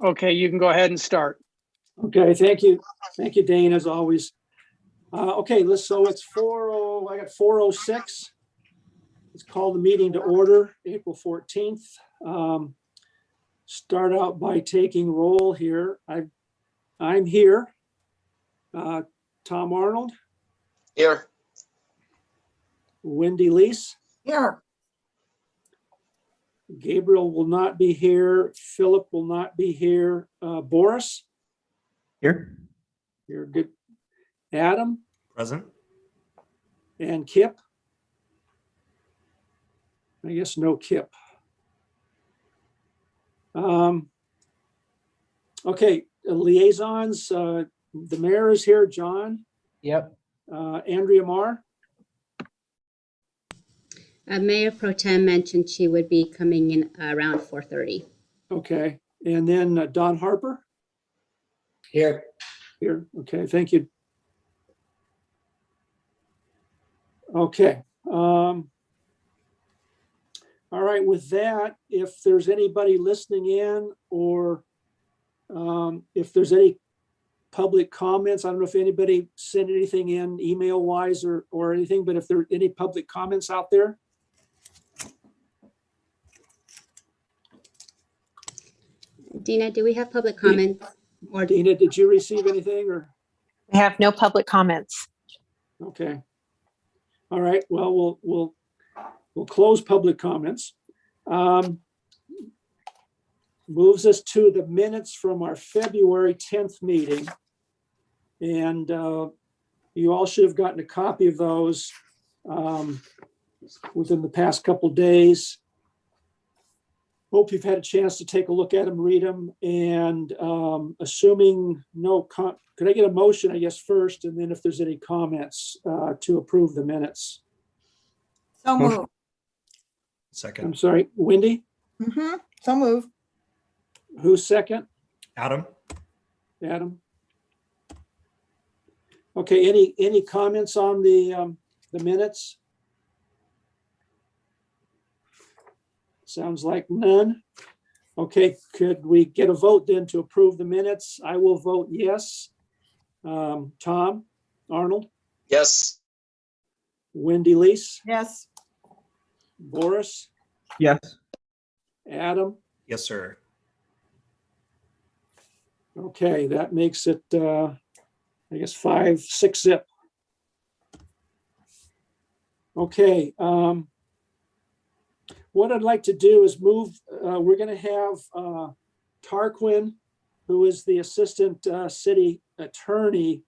Okay, you can go ahead and start. Okay, thank you. Thank you, Dane, as always. Okay, so it's 4:00, I got 4:06. Let's call the meeting to order, April 14th. Start out by taking roll here. I'm here. Tom Arnold, Here. Wendy Leese, Here. Gabriel will not be here. Philip will not be here. Boris, Here. you're good. Adam Present. and Kip. I guess no Kip. Okay, liaisons. The mayor is here. John. Yep. Andrea Marr. Mayor Pro Tem mentioned she would be coming in around 4:30. Okay, and then Don Harper. Here. Here. Okay, thank you. Okay. All right, with that, if there's anybody listening in or if there's any public comments, I don't know if anybody sent anything in email wise or anything, but if there are any public comments out there. Dina, do we have public comments? Or Dina, did you receive anything or? We have no public comments. Okay. All right, well, we'll close public comments. Moves us to the minutes from our February 10th meeting. And you all should have gotten a copy of those within the past couple days. Hope you've had a chance to take a look at them, read them, and assuming no, could I get a motion, I guess, first, and then if there's any comments to approve the minutes? So move. Second. I'm sorry, Wendy, So move. who's second? Adam. Adam? Okay, any comments on the minutes? Sounds like none. Okay, could we get a vote then to approve the minutes? I will vote yes. Tom Arnold, Yes. Wendy Leese, Yes. Boris, Yes. Adam. Yes, sir. Okay, that makes it, I guess 5-6 zip. Okay, what I'd like to do is move, we're gonna have Tarquin, who is the assistant city attorney,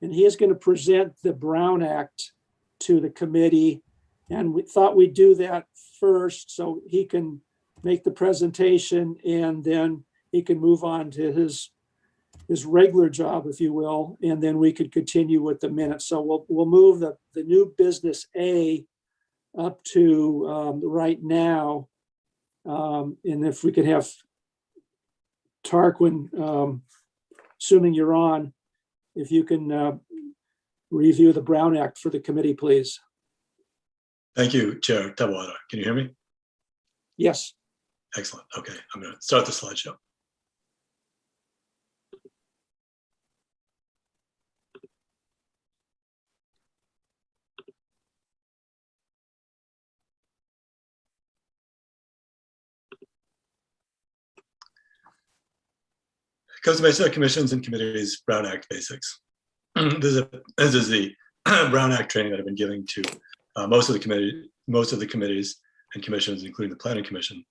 and he is gonna present the Brown Act to the committee. And we thought we'd do that first so he can make the presentation and then he can move on to his regular job, if you will, and then we could continue with the minutes. So we'll move the new business A up to right now. And if we could have Tarquin, assuming you're on, if you can review the Brown Act for the committee, please. Thank you, Chair Tabawara. Can you hear me? Yes. Excellent. Okay, I'm going to start the slideshow. Costa Mesa Commissions and Committees Brown Act Basics. This is the Brown Act training that I've been giving to most of the committees and commissions, including the Planning Commission,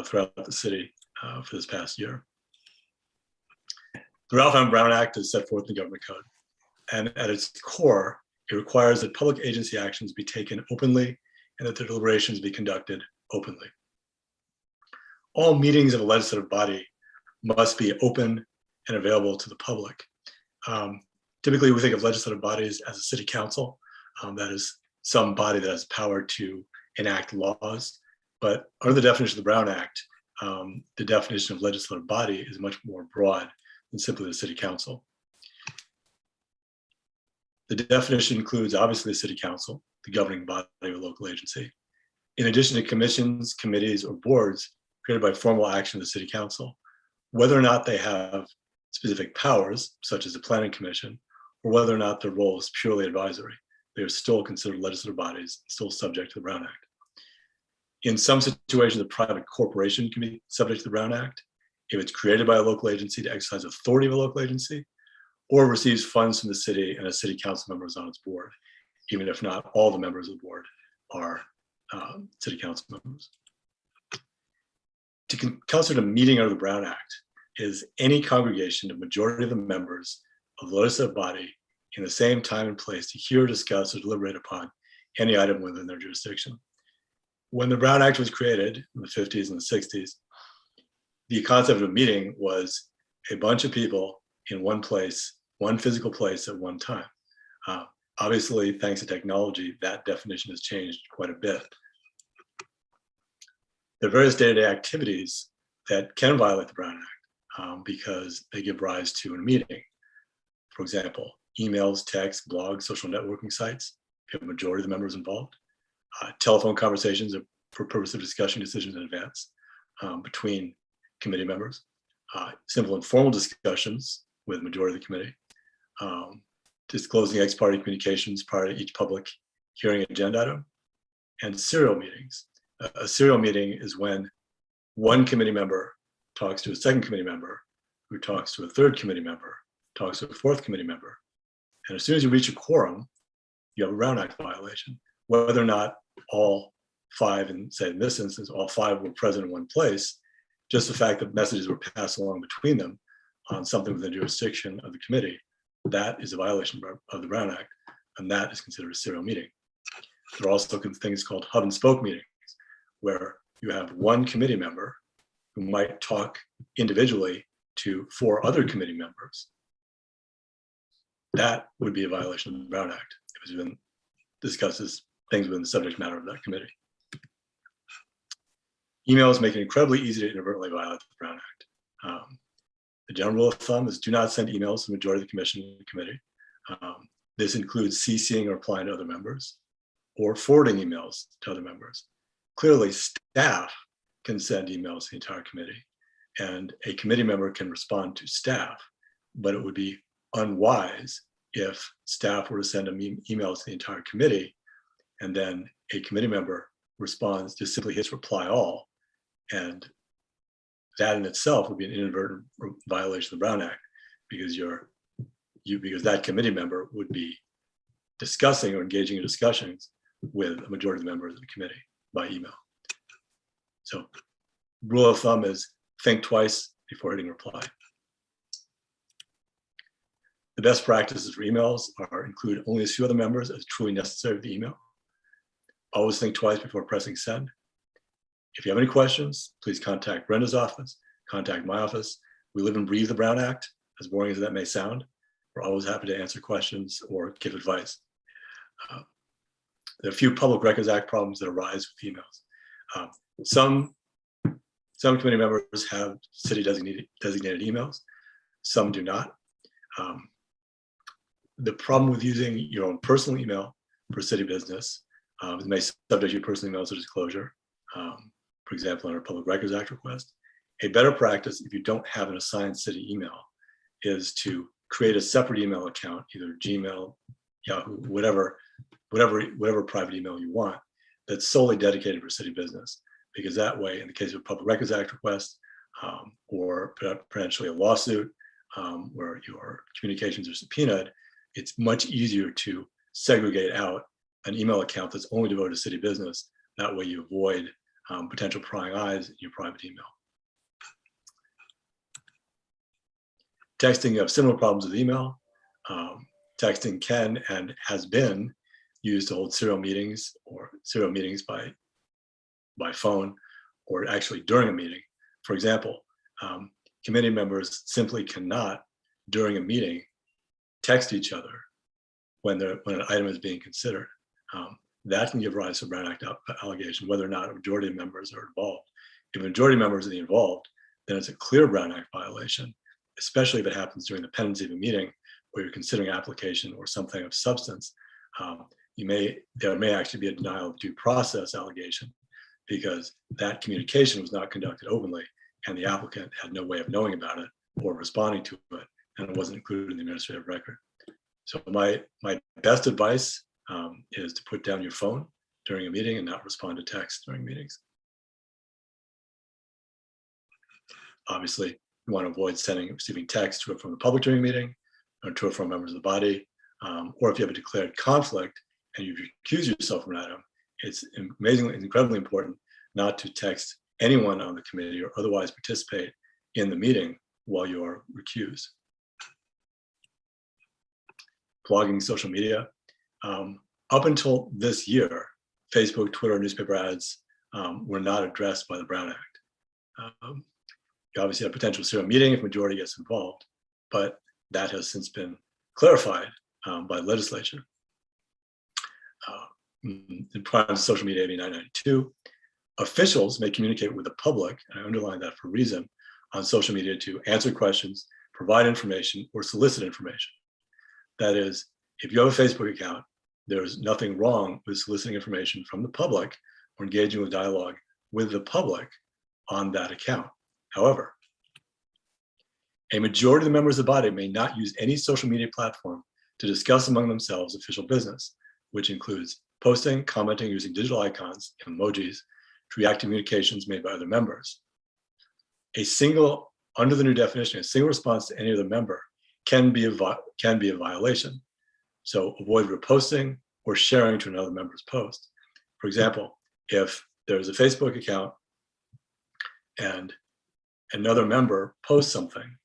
throughout the city for this past year. The Ralph M. Brown Act is set forth in the Government Code, and at its core, it requires that public agency actions be taken openly and that their deliberations be conducted openly. All meetings of a legislative body must be open and available to the public. Typically, we think of legislative bodies as a city council. That is some body that has power to enact laws. But under the definition of the Brown Act, the definition of legislative body is much more broad than simply the city council. The definition includes, obviously, the city council, the governing body of a local agency, in addition to commissions, committees, or boards created by formal action of the city council. whether or not they have specific powers, such as the Planning Commission, or whether or not their role is purely advisory. They are still considered legislative bodies, still subject to the Brown Act. In some situations, a private corporation can be subject to the Brown Act if it's created by a local agency to exercise authority of a local agency, or receives funds from the city and a city council member is on its board, even if not all the members of the board are city council members. To consider a meeting under the Brown Act is any congregation of majority of the members of the legislative body in the same time and place to hear, discuss, or deliberate upon any item within their jurisdiction. When the Brown Act was created in the 50s and the 60s, the concept of a meeting was a bunch of people in one place, one physical place at one time. Obviously, thanks to technology, that definition has changed quite a bit. There are various day-to-day activities that can violate the Brown Act because they give rise to a meeting. For example, emails, texts, blogs, social networking sites, if you have a majority of the members involved. Telephone conversations for purpose of discussing decisions in advance between committee members. Simple informal discussions with the majority of the committee. Disclosing ex parte communications prior to each public hearing agenda item. And serial meetings. A serial meeting is when one committee member talks to a second committee member, who talks to a third committee member, talks to a fourth committee member. And as soon as you reach a quorum, you have a Brown Act violation. Whether or not all five, and say in this instance, all five were present in one place, just the fact that messages were passed along between them on something within the jurisdiction of the committee, that is a violation of the Brown Act, and that is considered a serial meeting. There are also things called hub and spoke meetings, where you have one committee member who might talk individually to 4 other committee members. That would be a violation of the Brown Act if it even discusses things within the subject matter of that committee. Emails make it incredibly easy to inadvertently violate the Brown Act. The general rule of thumb is do not send emails to the majority of the commission and the committee. This includes CCing or replying to other members or forwarding emails to other members. Clearly, staff can send emails to the entire committee, and a committee member can respond to staff, but it would be unwise if staff were to send emails to the entire committee, and then a committee member responds, just simply hits reply all, and that in itself would be an inadvertent violation of the Brown Act, because because that committee member would be discussing or engaging in discussions with a majority of the members of the committee by email. So rule of thumb is think twice before hitting reply. The best practices for emails are include only a few other members as truly necessary for the email. Always think twice before pressing send. If you have any questions, please contact Brenda's office, contact my office. We live and breathe the Brown Act, as boring as that may sound. We're always happy to answer questions or give advice. There are a few Public Records Act problems that arise with emails. Some committee members have city designated emails, some do not. The problem with using your own personal email for city business, it may subject your personal emails to disclosure. For example, on our Public Records Act request. A better practice, if you don't have an assigned city email, is to create a separate email account, either Gmail, Yahoo, whatever private email you want, that's solely dedicated for city business. Because that way, in the case of a Public Records Act request, or potentially a lawsuit where your communications are subpoenaed, it's much easier to segregate out an email account that's only devoted to city business. That way you avoid potential prying eyes in your private email. Texting, you have similar problems with email. Texting can and has been used to hold serial meetings by phone, or actually during a meeting. For example, committee members simply cannot, during a meeting, text each other when an item is being considered. That can give rise to a Brown Act allegation, whether or not a majority of members are involved. If a majority of members are involved, then it's a clear Brown Act violation, especially if it happens during the pendency of a meeting where you're considering application or something of substance. There may actually be a denial of due process allegation because that communication was not conducted openly. and the applicant had no way of knowing about it or responding to it, and it wasn't included in the administrative record. So my best advice is to put down your phone during a meeting and not respond to text during meetings. Obviously, you want to avoid sending and receiving text to or from the public during a meeting, or to or from members of the body, or if you have a declared conflict and you recuse yourself from an item, it's incredibly important not to text anyone on the committee or otherwise participate in the meeting while you are recused. Blogging, social media. Up until this year, Facebook, Twitter, newspaper ads were not addressed by the Brown Act. You obviously have potential serial meeting if majority gets involved, but that has since been clarified by the legislature. In prior to social media AB 992, officials may communicate with the public, and I underline that for a reason, on social media to answer questions, provide information, or solicit information. That is, if you have a Facebook account, there's nothing wrong with soliciting information from the public or engaging with dialogue with the public on that account. However, a majority of the members of the body may not use any social media platform to discuss among themselves official business, which includes posting, commenting, using digital icons, emojis, to react to communications made by other members. Under the new definition, a single response to any other member can be a violation. So avoid reposting or sharing to another member's post. For example, if there's a Facebook account and another member posts something,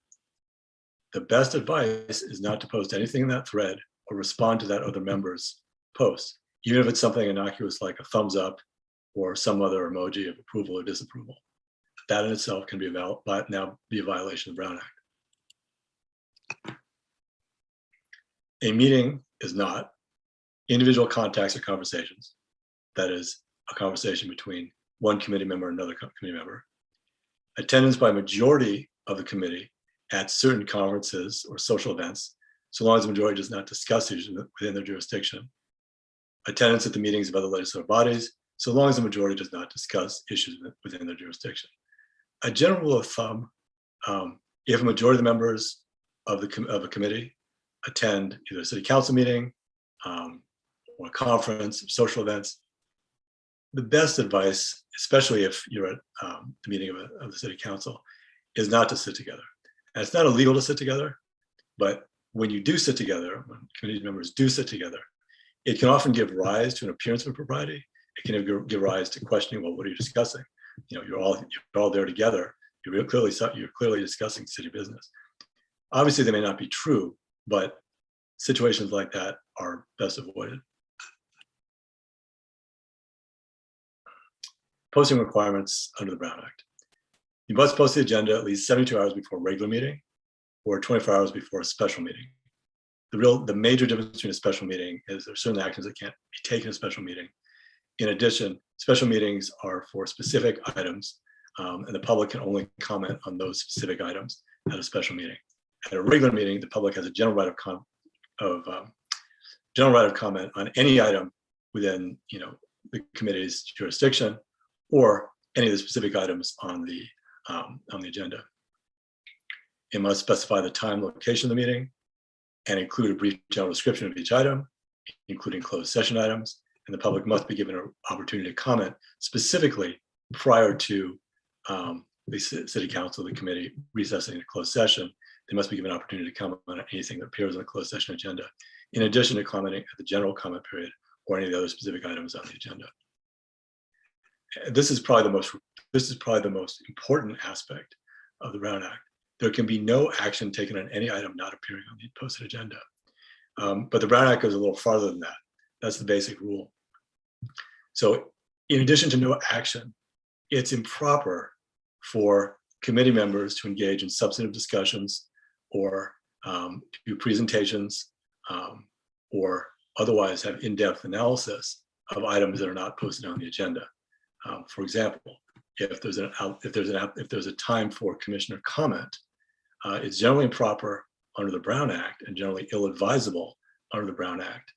the best advice is not to post anything in that thread or respond to that other member's post, even if it's something innocuous like a thumbs up or some other emoji of approval or disapproval. That in itself can be a violation of the Brown Act. A meeting is not individual contacts or conversations. That is a conversation between one committee member and another committee member. Attendance by majority of the committee at certain conferences or social events, so long as the majority does not discuss issues within their jurisdiction. Attendance at the meetings of other legislative bodies, so long as the majority does not discuss issues within their jurisdiction. A general rule of thumb, if a majority of the members of a committee attend either a city council meeting or a conference, social events, the best advice, especially if you're at the meeting of the city council, is not to sit together. And it's not illegal to sit together, but when you do sit together, when committee members do sit together, it can often give rise to an appearance of impropriety. It can give rise to questioning, well, what are you discussing? You know, you're all there together. You're clearly discussing city business. Obviously, they may not be true, but situations like that are best avoided. Posting requirements under the Brown Act. You must post the agenda at least 72 hours before a regular meeting or 24 hours before a special meeting. The major difference between a special meeting is there are certain actions that can't be taken in a special meeting. In addition, special meetings are for specific items, and the public can only comment on those specific items at a special meeting. At a regular meeting, the public has a general right of comment on any item within, the committee's jurisdiction, or any of the specific items on the agenda. It must specify the time, location of the meeting, and include a brief general description of each item, including closed session items, and the public must be given an opportunity to comment specifically prior to the city council, the committee recessing a closed session. They must be given an opportunity to comment on anything that appears on the closed session agenda, in addition to commenting at the general comment period or any of the other specific items on the agenda. This is probably the most important aspect of the Brown Act. There can be no action taken on any item not appearing on the posted agenda. But the Brown Act goes a little farther than that. That's the basic rule. So in addition to no action, it's improper for committee members to engage in substantive discussions or do presentations or otherwise have in-depth analysis of items that are not posted on the agenda. For example, if there's a time for commissioner comment, it's generally improper under the Brown Act and generally ill-advisable under the Brown Act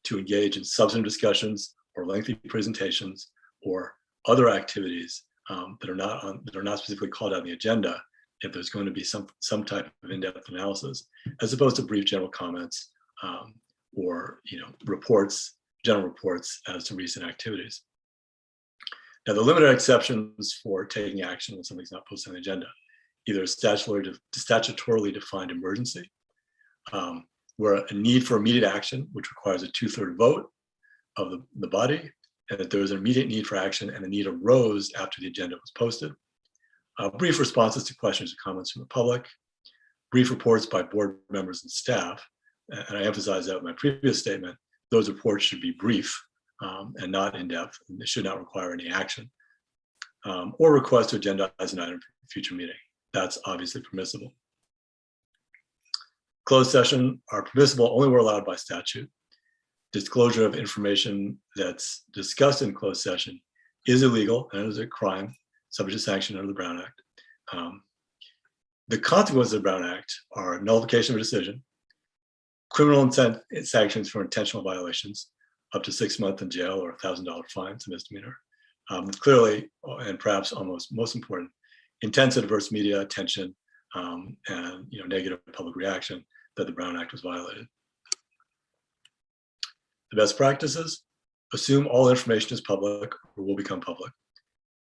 to engage in substantive discussions or lengthy presentations or other activities that are not specifically called out on the agenda if there's going to be some type of in-depth analysis, as opposed to brief general comments or reports, general reports as to recent activities. Now, the limited exceptions for taking action when something's not posted on the agenda, either a statutorily defined emergency, where a need for immediate action, which requires a 2/3 vote of the body, and that there was an immediate need for action and the need arose after the agenda was posted. Brief responses to questions and comments from the public, brief reports by board members and staff, and I emphasize that in my previous statement, those reports should be brief and not in-depth, and they should not require any action, or request to agendize an item for a future meeting. That's obviously permissible. Closed session are permissible only where allowed by statute. Disclosure of information that's discussed in closed session is illegal and is a crime subject to sanction under the Brown Act. The consequences of the Brown Act are nullification of a decision, criminal sanctions for intentional violations, up to 6 months in jail or $1,000 fine, it's a misdemeanor. Clearly, and perhaps almost most important, intense adverse media attention and negative public reaction that the Brown Act was violated. The best practices: assume all information is public or will become public.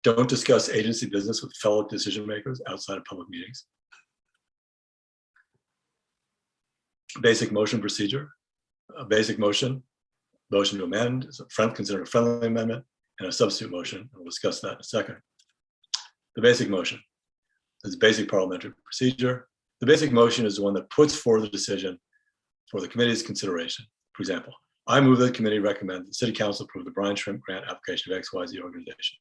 Don't discuss agency business with fellow decision makers outside of public meetings. Basic motion procedure: a basic motion to amend is considered a friendly amendment, and a substitute motion. We'll discuss that in a second. The basic motion is basic parliamentary procedure. The basic motion is the one that puts forward the decision for the committee's consideration. For example, I move that the committee recommend the City Council approve the brine shrimp grant application of XYZ organization.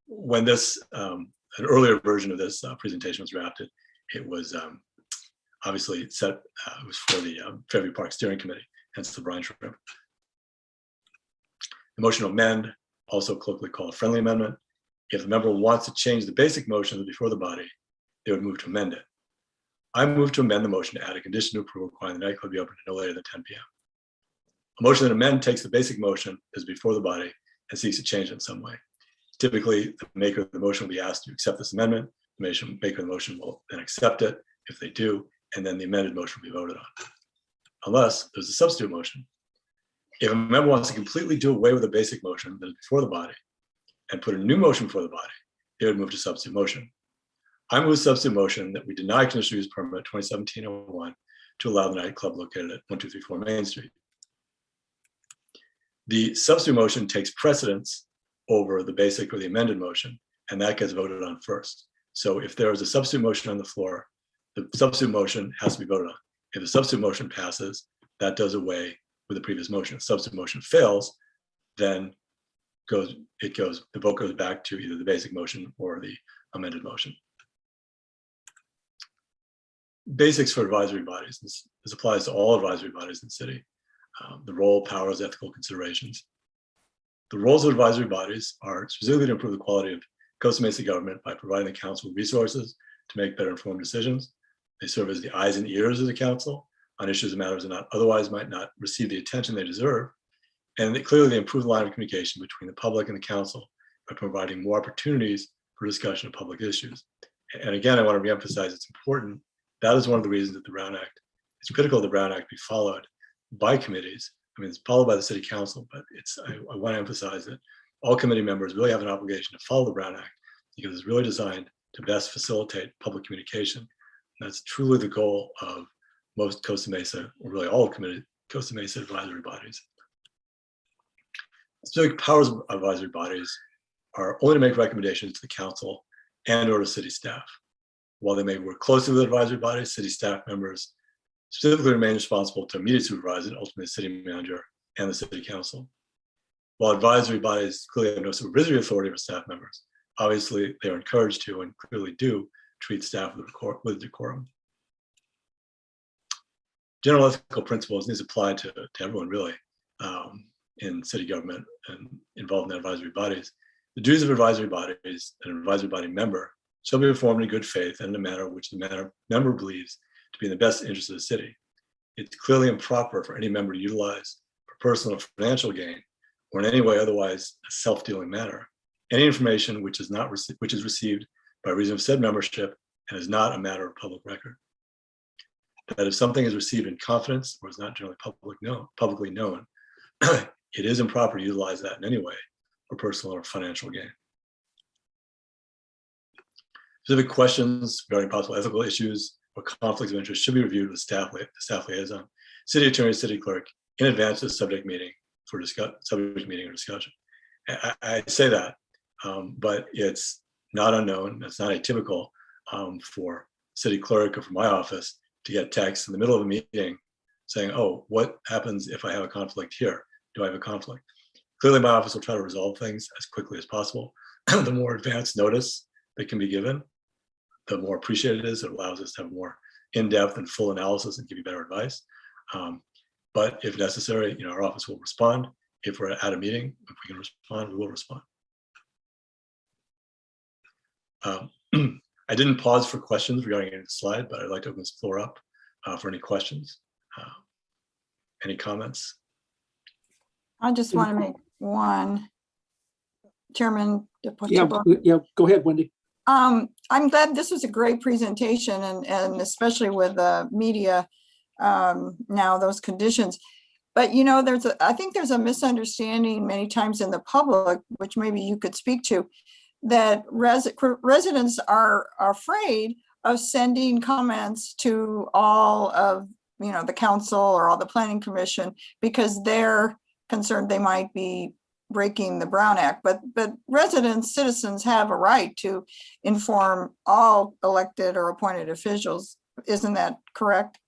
When this, an earlier version of this presentation was drafted, it was obviously set, it was for the Fairview Park Steering Committee, hence the brine shrimp. The motion to amend, also colloquially called a friendly amendment. If a member wants to change the basic motion before the body, they would move to amend it. I move to amend the motion to add a condition to approval requiring the nightclub be open no later than 10 p.m. A motion that amend takes the basic motion as before the body and seeks to change it in some way. Typically, the maker of the motion will be asked to accept this amendment. The maker of the motion will then accept it if they do, and then the amended motion will be voted on. Unless there's a substitute motion. If a member wants to completely do away with the basic motion that is before the body and put a new motion before the body, they would move to substitute motion. I move substitute motion that we deny conditional use permit 2017-01 to allow the nightclub located at 1234 Main Street. The substitute motion takes precedence over the basic or the amended motion, and that gets voted on first. So if there is a substitute motion on the floor, the substitute motion has to be voted on. If the substitute motion passes, that does away with the previous motion. If the substitute motion fails, then the vote goes back to either the basic motion or the amended motion. Basics for advisory bodies. This applies to all advisory bodies in the city. The role, powers, ethical considerations. The roles of advisory bodies are specifically to improve the quality of Costa Mesa government by providing the council with resources to make better informed decisions. They serve as the eyes and ears of the council on issues and matters that otherwise might not receive the attention they deserve. And clearly they improve the line of communication between the public and the council by providing more opportunities for discussion of public issues. And again, I want to reemphasize it's important. That is one of the reasons that the Brown Act, it's critical the Brown Act be followed by committees. I mean, it's followed by the city council, but I want to emphasize that all committee members really have an obligation to follow the Brown Act because it's really designed to best facilitate public communication. And that's truly the goal of most Costa Mesa, or really all Costa Mesa advisory bodies. Specific powers of advisory bodies are only to make recommendations to the council and or to city staff. While they may work closely with advisory bodies, city staff members specifically remain responsible to immediate supervise and ultimately the city manager and the city council. While advisory bodies clearly have no supervisory authority for staff members, obviously they are encouraged to and clearly do treat staff with decorum. General ethical principles, these apply to everyone really in city government and involved in advisory bodies. The duties of advisory bodies and an advisory body member shall be performed in good faith and in a manner which the member believes to be in the best interest of the city. It's clearly improper for any member to utilize for personal or financial gain or in any way otherwise a self-dealing manner any information which is received by reason of said membership and is not a matter of public record. That if something is received in confidence or is not generally publicly known, it is improper to utilize that in any way for personal or financial gain. Specific questions regarding possible ethical issues or conflicts of interest should be reviewed with staff liaison, city attorney, city clerk in advance of the subject meeting or discussion. I say that, but it's not unknown. It's not atypical for city clerk or for my office to get text in the middle of a meeting saying, "Oh, what happens if I have a conflict here? Do I have a conflict?" Clearly, my office will try to resolve things as quickly as possible. The more advanced notice that can be given, the more appreciated it is. It allows us to have more in-depth and full analysis and give you better advice. But if necessary, our office will respond. If we're at a meeting, if we can respond, we will respond. I didn't pause for questions regarding any slide, but I'd like to open this floor up for any questions. Any comments? I just want to make one. Chairman. Yeah, go ahead, Wendy. I'm glad this was a great presentation and especially with the media now, those conditions. But I think there's a misunderstanding many times in the public, which maybe you could speak to, that residents are afraid of sending comments to all of the council or all the planning commission because they're concerned they might be breaking the Brown Act. But citizens have a right to inform all elected or appointed officials. Isn't that correct?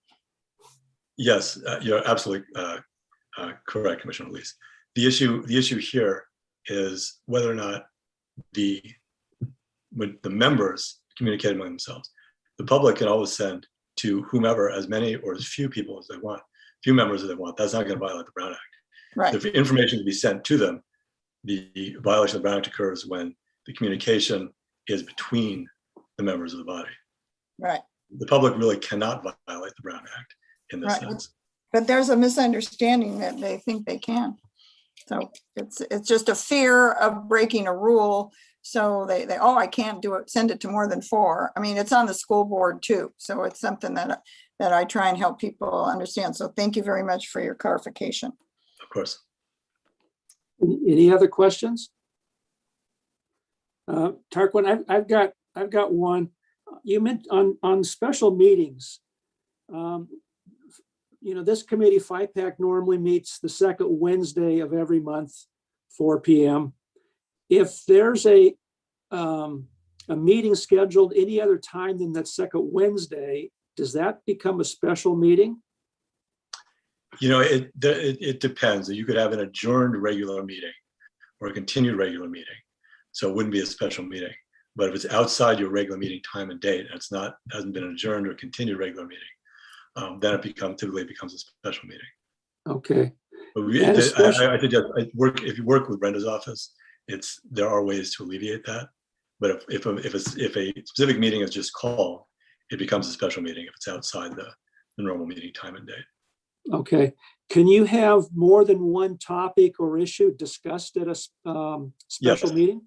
Yes, you're absolutely correct, Commissioner Lees. The issue here is whether or not the members communicate among themselves. The public can always send to whomever as many or as few people as they want, few members as they want. That's not going to violate the Brown Act. Right. If information can be sent to them, the violation of the Brown Act occurs when the communication is between the members of the body. Right. The public really cannot violate the Brown Act in this sense. But there's a misunderstanding that they think they can. So it's just a fear of breaking a rule. So they I can't do it, send it to more than 4. I mean, it's on the school board too. So it's something that I try and help people understand. So thank you very much for your clarification. Of course. Any other questions? Tarquin, I've got one. You meant on special meetings. This committee, FiPAC, normally meets the second Wednesday of every month, 4 p.m. If there's a meeting scheduled any other time than that second Wednesday, does that become a special meeting? It depends. You could have an adjourned regular meeting or a continued regular meeting. So it wouldn't be a special meeting. But if it's outside your regular meeting time and date, and hasn't been adjourned or continued regular meeting, then it typically becomes a special meting. Okay. But I think if you work with Brenda's office, there are ways to alleviate that. But if a specific meeting is just called, it becomes a special meeting if it's outside the normal meeting time and date. Okay. Can you have more than one topic or issue discussed at a special meeting?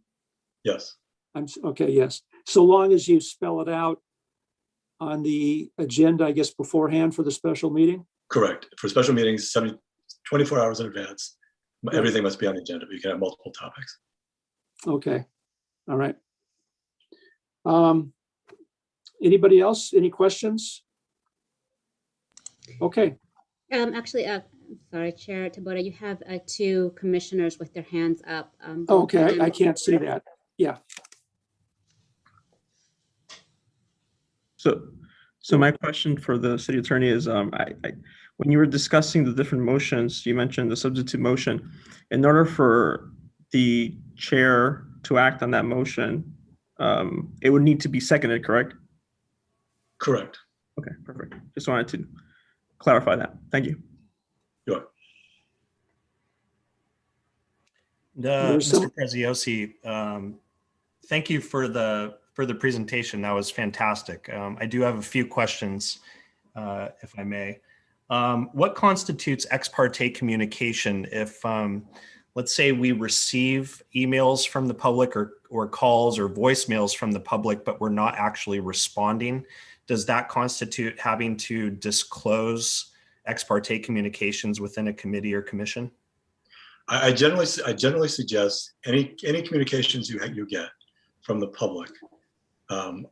Yes. Okay, yes. So long as you spell it out on the agenda, I guess, beforehand for the special meeting? Correct. For special meetings, 24 hours in advance, everything must be on the agenda, but you can have multiple topics. Okay. All right. Anybody else? Any questions? Okay. Actually, sorry, Chair Taboda, you have 2 commissioners with their hands up. Okay, I can't see that. Yeah. So my question for the city attorney is, when you were discussing the different motions, you mentioned the substitute motion. In order for the chair to act on that motion, it would need to be seconded, correct? Correct. Okay, perfect. Just wanted to clarify that. Thank you. Sure. Mr. Preziosi, thank you for the presentation. That was fantastic. I do have a few questions, if I may. What constitutes ex parte communication if let's say we receive emails from the public or calls or voicemails from the public, but we're not actually responding, does that constitute having to disclose ex parte communications within a committee or commission? I generally suggest any communications you get from the public on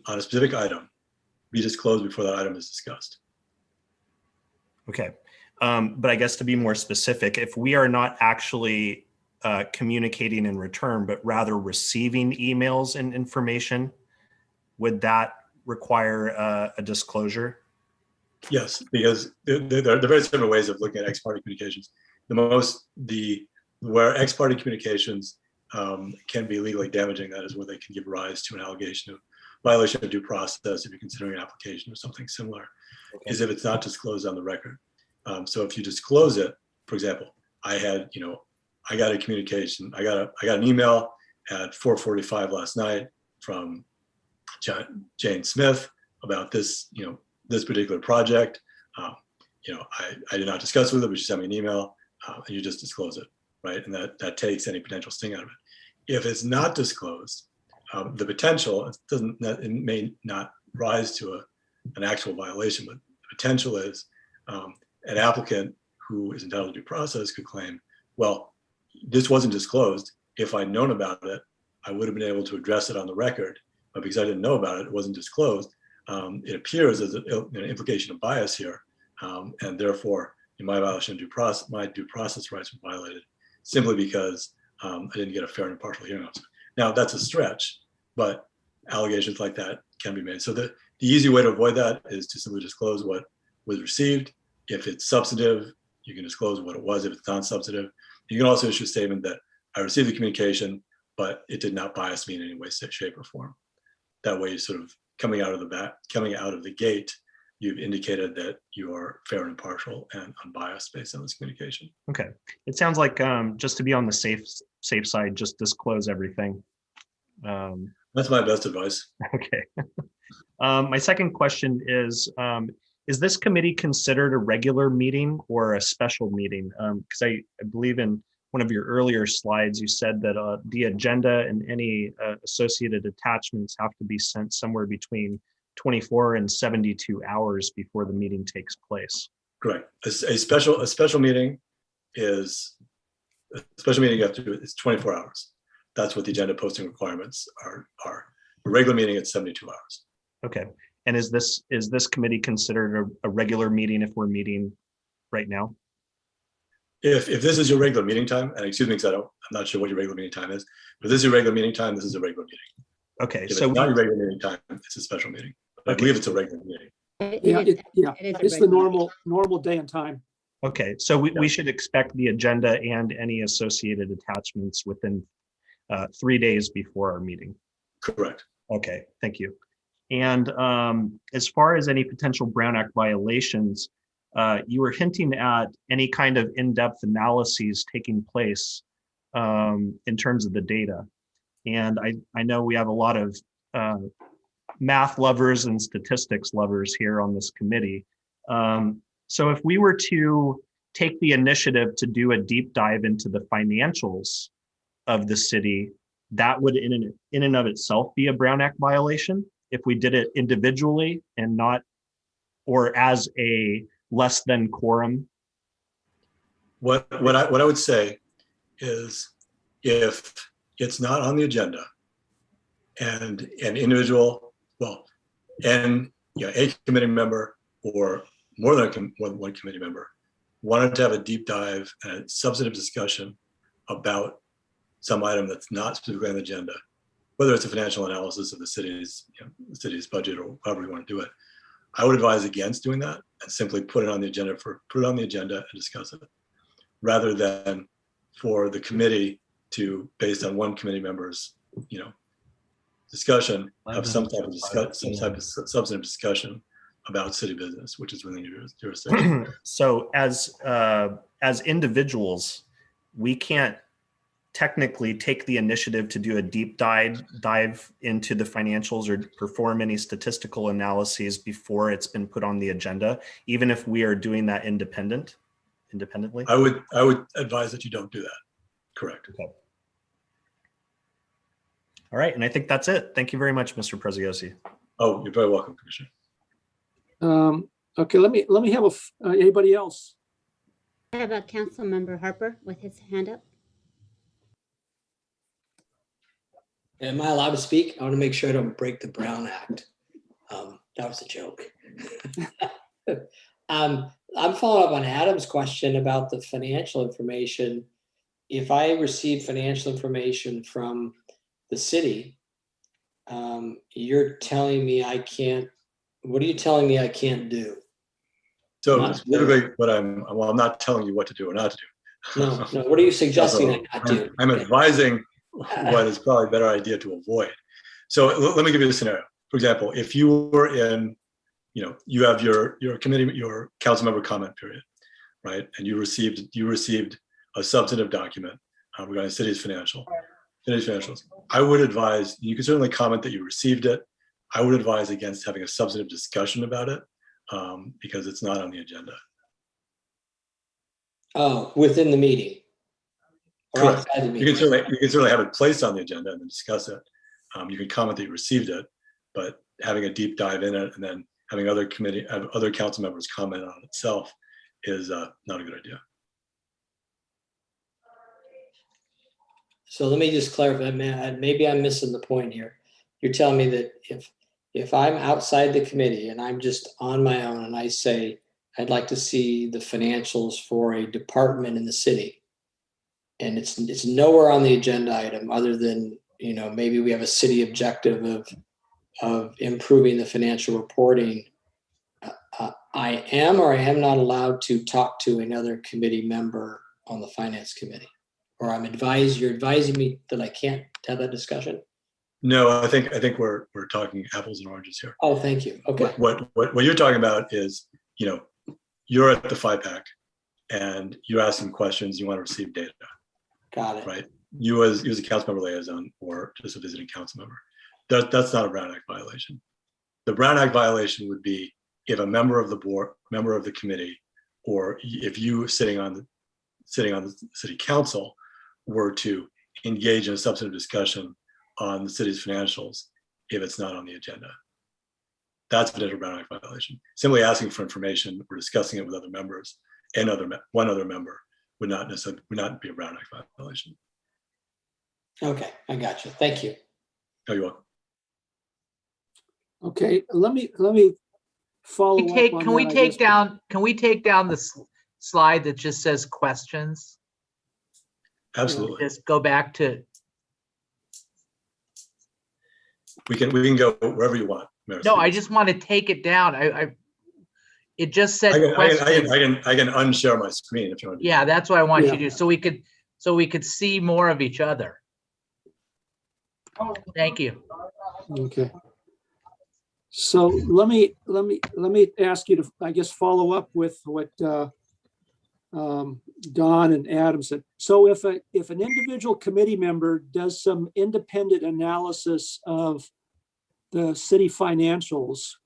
a specific item be disclosed before that item is discussed. Okay. But I guess to be more specific, if we are not actually communicating in return, but rather receiving emails and information, would that require a disclosure? Yes, because there are very similar ways of looking at ex parte communications. Where ex parte communications can be legally damaging, that is where they can give rise to an allegation of violation of due process if you're considering an application or something similar, is if it's not disclosed on the record. So if you disclose it, for example, I got a communication, I got an email at 4:45 last night from Jane Smith about this, this particular project. I did not discuss with her, but she sent me an email, and you just disclose it, right? And that takes any potential sting out of it. If it's not disclosed, the potential, it may not rise to an actual violation, but the potential is an applicant who is entitled to due process could claim, well, this wasn't disclosed. If I'd known about it, I would have been able to address it on the record, but because I didn't know about it, it wasn't disclosed. It appears as an implication of bias here, and therefore, in my violation of due process, my due process rights were violated simply because I didn't get a fair and impartial hearing officer. Now, that's a stretch, but allegations like that can be made. So the easy way to avoid that is to simply disclose what was received. If it's substantive, you can disclose what it was. If it's non-substantive, you can also issue a statement that I received the communication, but it did not bias me in any way, shape, or form. That way, sort of coming out of the gate, you've indicated that you are fair and impartial and unbiased based on this communication. Okay. It sounds like just to be on the safe side, just disclose everything. That's my best advice. Okay. My second question is this committee considered a regular meeting or a special meeting? Because I believe in one of your earlier slides, you said that the agenda and any associated attachments have to be sent somewhere between 24 and 72 hours before the meeting takes place. Correct. A special meeting is you have to do. It's 24 hours. That's what the agenda posting requirements are. A regular meeting at 72 hours. Okay. And is this committee considered a regular meeting if we're meeting right now? If this is your regular meeting time, and excuse me, because I'm not sure what your regular meeting time is, but this is your regular meeting time, this is a regular meeting. Okay. If So it's not your regular meeting time, it's a special meeting. But I believe it's a regular meeting. It's the normal day and time. Okay, so we should expect the agenda and any associated attachments within 3 days before our meeting. Correct. Okay, thank you. And as far as any potential Brown Act violations, you were hinting at any kind of in-depth analyses taking place in terms of the data. And I know we have a lot of math lovers and statistics lovers here on this committee. So if we were to take the initiative to do a deep dive into the financials of the city, that would in and of itself be a Brown Act violation if we did it individually and not, or as a less than quorum? What I would say is, if it's not on the agenda and an individual, a committee member or more than one committee member wanted to have a deep dive and a substantive discussion about some item that's not specifically on the agenda, whether it's a financial analysis of the city's budget or however you want to do it, I would advise against doing that and simply put it on the agenda and discuss it, rather than for the committee to, based on one committee member's discussion, have some type of substantive discussion about city business, which is within your jurisdiction. So as individuals, we can't technically take the initiative to do a deep dive into the financials or perform any statistical analyses before it's been put on the agenda, even if we are doing that independently? I would advise that you don't do that. Correct. Okay. All right, and I think that's it. Thank you very much, Mr. Preziosi. Oh, you're very welcome, Commissioner. Okay, let me have anybody else? I have a council member Harper with his hand up. Am I allowed to speak? I want to make sure I don't break the Brown Act. That was a joke. I'm following up on Adam's question about the financial information. If I receive financial information from the city, you're telling me I can't, what are you telling me I can't do? So Not it's literally what I'm not telling you what to do or not to do. No, what are you suggesting I not do? I'm advising what is probably a better idea to avoid. So let me give you a scenario. For example, if you were in, you have your committee, your council member comment period, right? And you received a substantive document regarding city's financials. I would advise, you can certainly comment that you received it. I would advise against having a substantive discussion about it because it's not on the agenda. Oh, within the meeting. Or Correct. outside the You meeting. can certainly have it placed on the agenda and then discuss it. You can comment that you received it, but having a deep dive in it and then having other council members comment on it itself is not a good idea. So let me just clarify, maybe I'm missing the point here. You're telling me that if I'm outside the committee and I'm just on my own and I say, I'd like to see the financials for a department in the city, and it's nowhere on the agenda item other than, maybe we have a city objective of improving the financial reporting, I am or I am not allowed to talk to another committee member on the finance committee? Or you're advising me that I can't have that discussion? No, I think we're talking apples and oranges here. Oh, thank you. Okay. What you're talking about is, you're at the FiPAC and you're asking questions, you want to receive data. Got it. Right? You as a council member liaison or just a visiting council member. That's not a Brown Act violation. The Brown Act violation would be if a member of the board, member of the committee, or if you sitting on the city council were to engage in a substantive discussion on the city's financials if it's not on the agenda. That's a potential Brown Act violation. Simply asking for information or discussing it with other members and one other member would not be a Brown Act violation. Okay, I got you. Thank you. Oh, you're welcome. Okay, let me follow up on Can we that, I take guess. down, the slide that just says questions? Absolutely. Just go back to, We can go wherever you want. Mayor no, I Stevens. just want to take it down. It just said I questions. can unshare my screen if you want to. Yeah, that's what I want Yeah. you to do, so we could see more of each other. Thank you. Okay. So let me ask you to, I guess, follow up with what Don and Adam said. So if an individual committee member does some independent analysis of the city financials,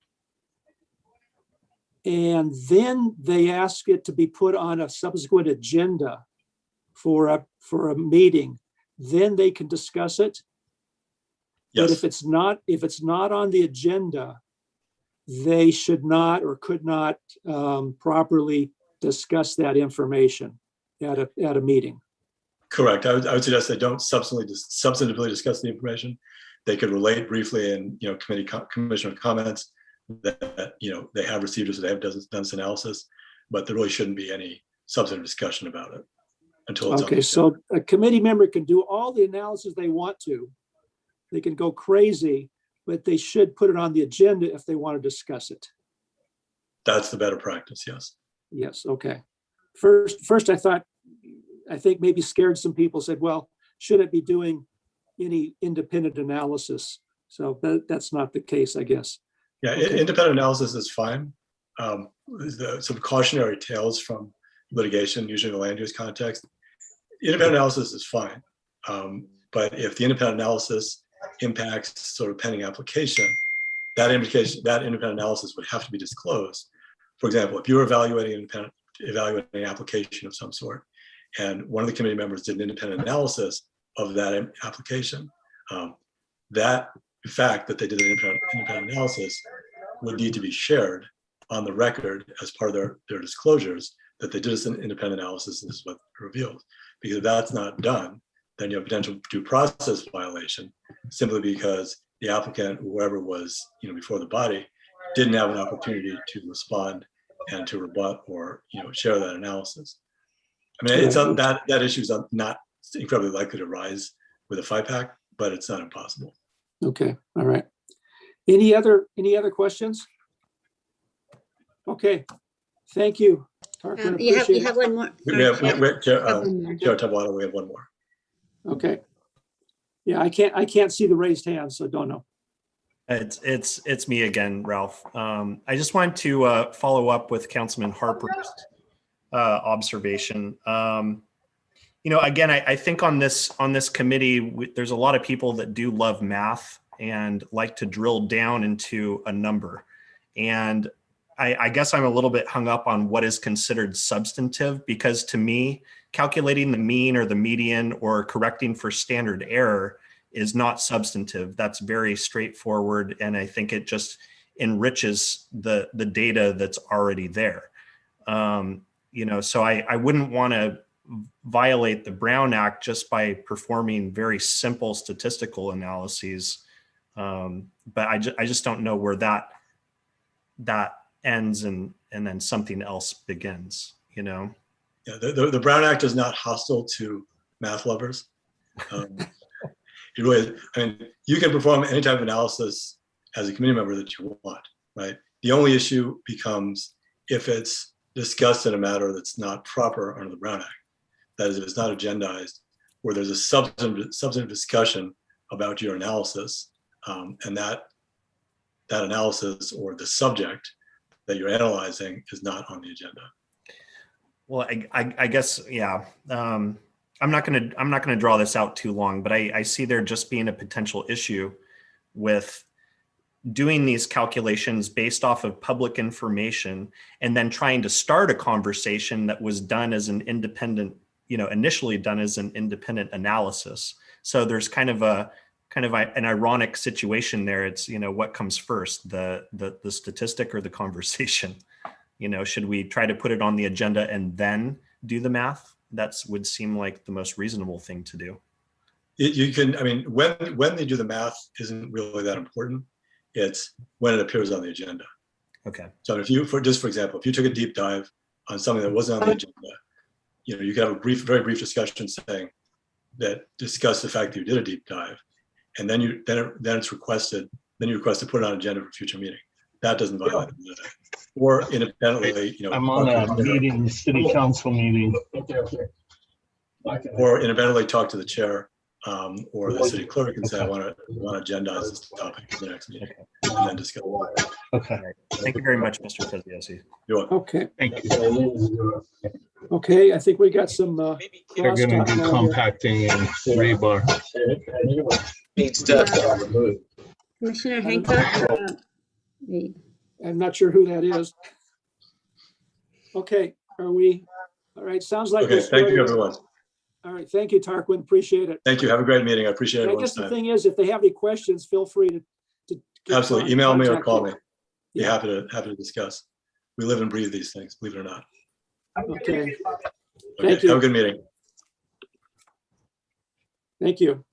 and then they ask it to be put on a subsequent agenda for a meeting, then they can discuss it. But Yes. if it's not on the agenda, they should not or could not properly discuss that information at a meeting. Correct. I would suggest they don't substantively discuss the information. They could relate briefly in commissioner comments that they have received it, so they have done this analysis, but there really shouldn't be any substantive discussion about it until it's on the Okay, agenda. so a committee member can do all the analysis they want to. They can go crazy, but they should put it on the agenda if they want to discuss it. That's the better practice. Yes. Yes, okay. First I think maybe scared some people, said, well, should it be doing any independent analysis? So that's not the case, I guess. Yeah, Okay. independent analysis is fine. Some cautionary tales from litigation, usually in the land use context. Independent analysis is fine. But if the independent analysis impacts sort of pending application, that independent analysis would have to be disclosed. For example, if you're evaluating an application of some sort, and one of the committee members did an independent analysis of that application, that fact that they did an independent analysis would need to be shared on the record as part of their disclosures that they did an independent analysis and this is what revealed. Because if that's not done, then you have potential due process violation simply because the applicant, whoever was before the body, didn't have an opportunity to respond and to rebut or share that analysis. I mean, it's that issue is not incredibly likely to rise with a FiPAC, but it's not impossible. Okay, all right. Any other questions? Okay, thank you. Tarquin, You appreciate have it. one more. We have Chair, have one more. Chair Tabuada, we have one more. Okay. Yeah, I can't see the raised hand, so don't know. It's me again, Ralph. I just wanted to follow up with Councilman Harper's observation. Again, I think on this committee, there's a lot of people that do love math and like to drill down into a number. And I guess I'm a little bit hung up on what is considered substantive, because to me, calculating the mean or the median or correcting for standard error is not substantive. That's very straightforward. And I think it just enriches the data that's already there. So I wouldn't want to violate the Brown Act just by performing very simple statistical analyses. But I just don't know where that ends and then something else begins, Yeah, the Brown Act is not hostile to math lovers. It really is. I mean, you can perform any type of analysis as a committee member that you want, right? The only issue becomes if it's discussed in a matter that's not proper under the Brown Act. That is, if it's not agendized, where there's a substantive discussion about your analysis, and that analysis or the subject that you're analyzing is not on the agenda. Well, I guess, yeah. I'm not gonna draw this out too long, but I see there just being a potential issue with doing these calculations based off of public information and then trying to start a conversation that was done as an independent, initially done as an independent analysis. So there's kind of an ironic situation there. It's, what comes first, the statistic or the conversation? Should we try to put it on the agenda and then do the math? That would seem like the most reasonable thing to do. You can, I mean, when they do the math isn't really that important. It's when it appears on the agenda. Okay. So if for example, if you took a deep dive on something that wasn't on the agenda, you could have a very brief discussion saying that discuss the fact that you did a deep dive, and then it's requested. Then you request to put it on agenda for future meeting. That doesn't violate the agenda. Or independently, I'm on a meeting, city council meeting. Or independently talk to the chair or the city clerk and say, I want to agendize this topic for the next meeting, and then discuss. Okay. Thank you very much, Mr. Feziosi. You're welcome. Okay, Thank you. okay, I think we got some They're gonna crosstalk do now here. compacting and rebar. Commissioner Hancock. I'm not sure who that is. Okay, are we, all right, sounds like. Okay, thank you, everyone. All right, thank you, Tarquin, appreciate it. Thank you. Have a great meeting. I appreciate And I everyone's guess the time. thing is, if they have any questions, feel free to get Absolutely. Email me or contact call me. me. Be Yeah. happy to discuss. We live and breathe these things, believe it or not. Okay, Okay, Thank you. have a good meeting. thank you.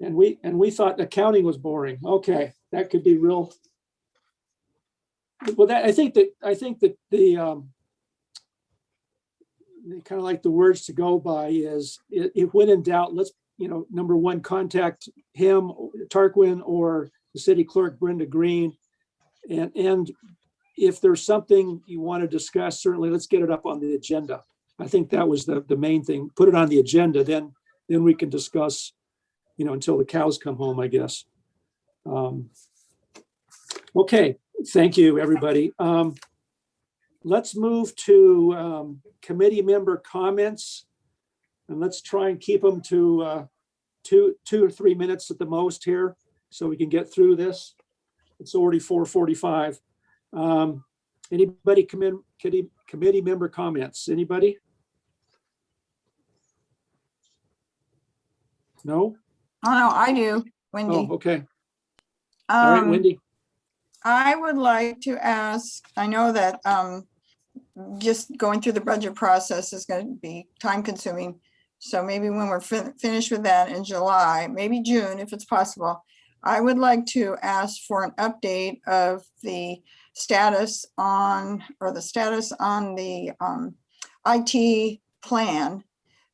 And we thought accounting was boring. Okay, that could be real. Well, I think that the kind of like the words to go by is if when in doubt, let's, number one, contact him, Tarquin, or the city clerk, Brenda Green. And if there's something you want to discuss, certainly let's get it up on the agenda. I think that was the main thing. Put it on the agenda, then we can discuss, until the cows come home, I guess. Okay, thank you, everybody. Let's move to committee member comments. And let's try and keep them to 2 or 3 minutes at the most here, so we can get through this. It's already 4:45. Anybody come in, committee member comments? Anybody? No? Oh, no, I do, Oh, Wendy. okay. All right, Um, Wendy. I would like to ask, I know that just going through the budget process is going to be time consuming. So maybe when we're finished with that in July, maybe June, if it's possible, I would like to ask for an update of the status on, or the status on the IT plan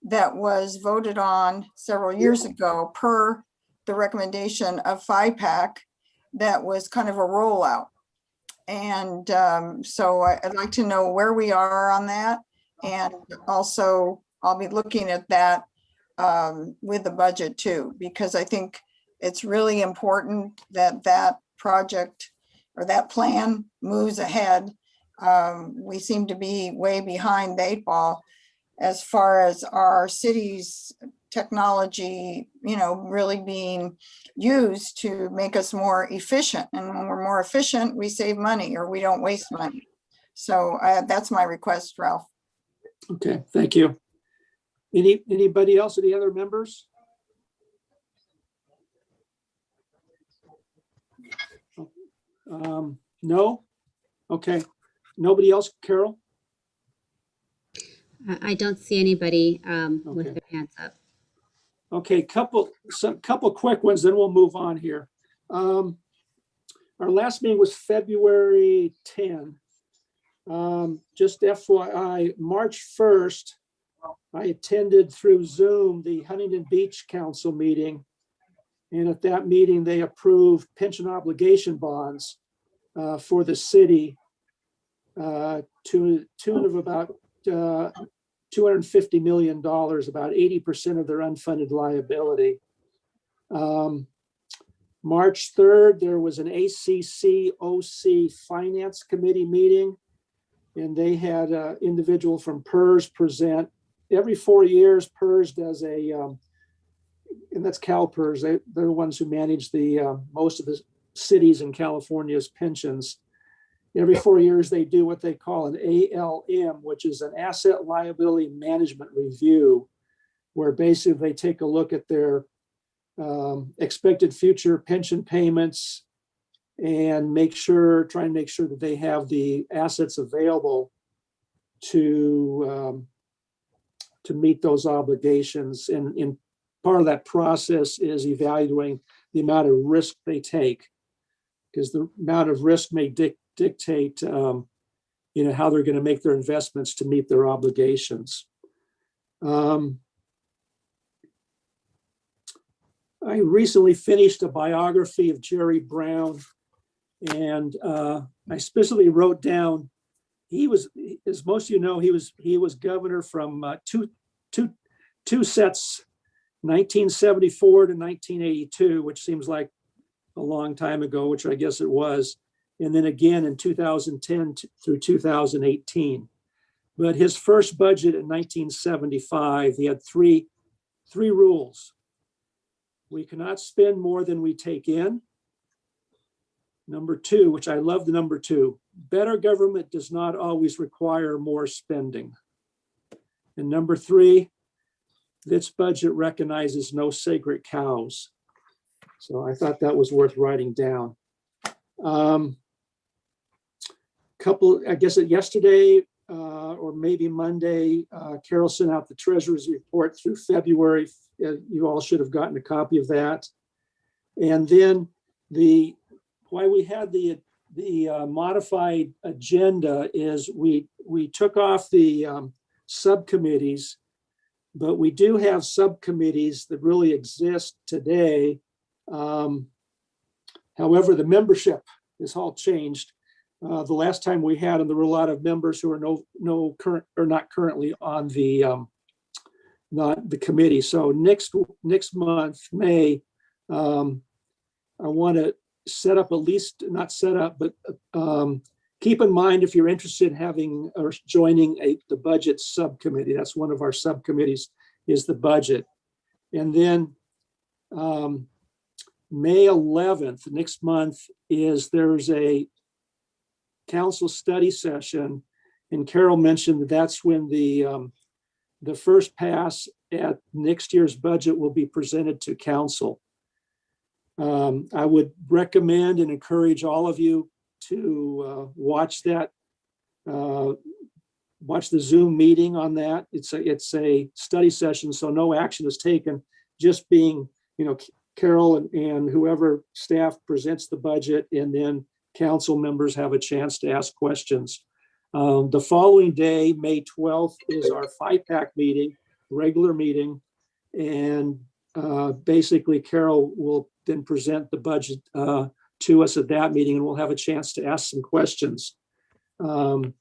that was voted on several years ago per the recommendation of FiPAC that was kind of a rollout. And so I'd like to know where we are on that. And also I'll be looking at that with the budget too, because I think it's really important that that project or that plan moves ahead. We seem to be way behind the 8 ball as far as our city's technology, really being used to make us more efficient. And when we're more efficient, we save money or we don't waste money. So that's my request, Ralph. Okay, thank you. Anybody else, any other members? No? Okay. Nobody else, Carol? I don't see anybody with Okay. their hands up. Okay, couple quick ones, then we'll move on here. Our last meeting was February 10. Just FYI, March 1st, I attended through Zoom the Huntington Beach Council meeting. And at that meeting, they approved pension obligation bonds for the city to the tune of about $250 million, about 80% of their unfunded liability. March 3rd, there was an ACCOC Finance Committee meeting, and they had an individual from PERS present. Every 4 years, PERS does a, and that's CalPERS, they're the ones who manage the most of the cities in California's pensions. Every 4 years, they do what they call an ALM, which is an asset liability management review, where basically they take a look at their expected future pension payments and try and make sure that they have the assets available to meet those obligations. And part of that process is evaluating the amount of risk they take, because the amount of risk may dictate how they're going to make their investments to meet their obligations. I recently finished a biography of Jerry Brown, and I specifically wrote down, he was, as most of you know, he was governor from two sets, 1974 to 1982, which seems like a long time ago, which I guess it was. And then again in 2010 through 2018. But his first budget in 1975, he had three rules. We cannot spend more than we take in. Number 2, which I love the number 2, better government does not always require more spending. And number 3, this budget recognizes no sacred cows. So I thought that was worth writing down. I guess yesterday or maybe Monday, Carol sent out the treasurer's report through February. You all should have gotten a copy of that. And then why we had the modified agenda is we took off the subcommittees, but we do have subcommittees that really exist today. However, the membership is all changed. The last time we had them, there were a lot of members who are not currently on the committee. So next month, May, I want to set up, at least not set up, but keep in mind if you're interested in having or joining the budget subcommittee. That's one of our subcommittees, is the budget. And then May 11th, next month, there's a council study session, and Carol mentioned that's when the the first pass at next year's budget will be presented to council. I would recommend and encourage all of you to watch that, watch the Zoom meeting on that. It's a study session, so no action is taken, just being, Carol and whoever staff presents the budget, and then council members have a chance to ask questions. The following day, May 12th, is our FiPAC meeting, regular meeting. And basically Carol will then present the budget to us at that meeting, and we'll have a chance to ask some questions. But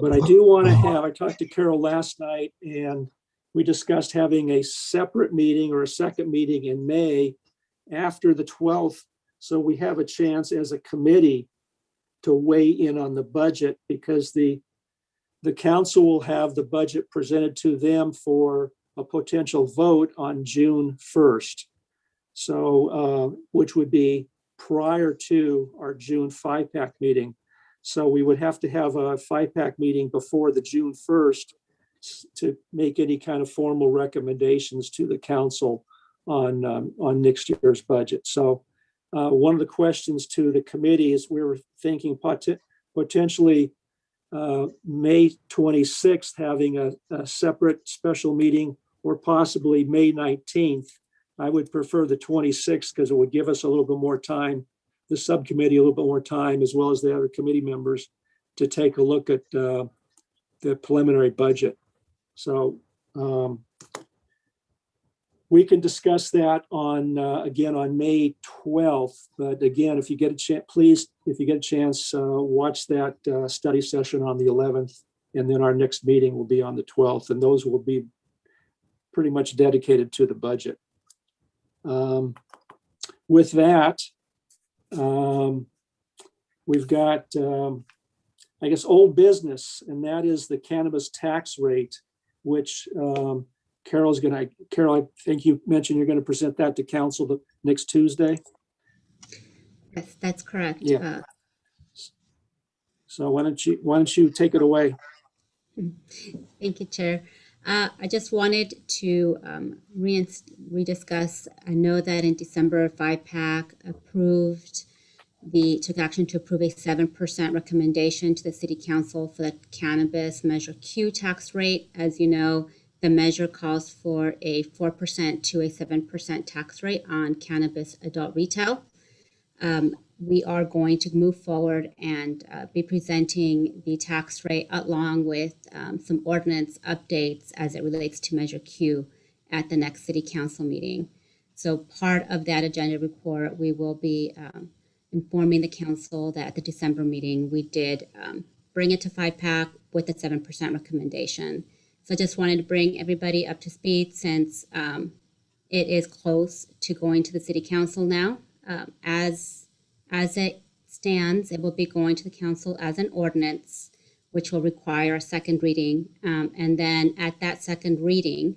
I do want to I talked to Carol last night, and we discussed having a separate meeting or a second meeting in May after the 12th. So we have a chance as a committee to weigh in on the budget, because the council will have the budget presented to them for a potential vote on June 1st. So, which would be prior to our June FiPAC meeting. So we would have to have a FiPAC meeting before the June 1st to make any kind of formal recommendations to the council on next year's budget. So one of the questions to the committee is, we were thinking potentially May 26th, having a separate special meeting, or possibly May 19th. I would prefer the 26th, because it would give us a little bit more time, the subcommittee a little bit more time, as well as the other committee members, to take a look at the preliminary budget. So we can discuss that again on May 12th. But again, if you get a chance, please, if you get a chance, watch that study session on the 11th, and then our next meeting will be on the 12th, and those will be pretty much dedicated to the budget. With that, we've got, I guess, old business, and that is the cannabis tax rate, which Carol, I think you mentioned you're going to present that to council the next Tuesday. Yes, that's correct. Yeah. So why don't you take it away? Thank you, Chair. I just wanted to rediscuss. I know that in December, FiPAC took action to approve a 7% recommendation to the City Council for the cannabis Measure Q tax rate. As you know, the measure calls for a 4% to a 7% tax rate on cannabis adult retail. We are going to move forward and be presenting the tax rate along with some ordinance updates as it relates to Measure Q at the next City Council meeting. So part of that agenda report, we will be informing the council that at the December meeting, we did bring it to FiPAC with a 7% recommendation. So I just wanted to bring everybody up to speed, since it is close to going to the City Council now. As it stands, it will be going to the council as an ordinance, which will require a second reading. And then at that second reading,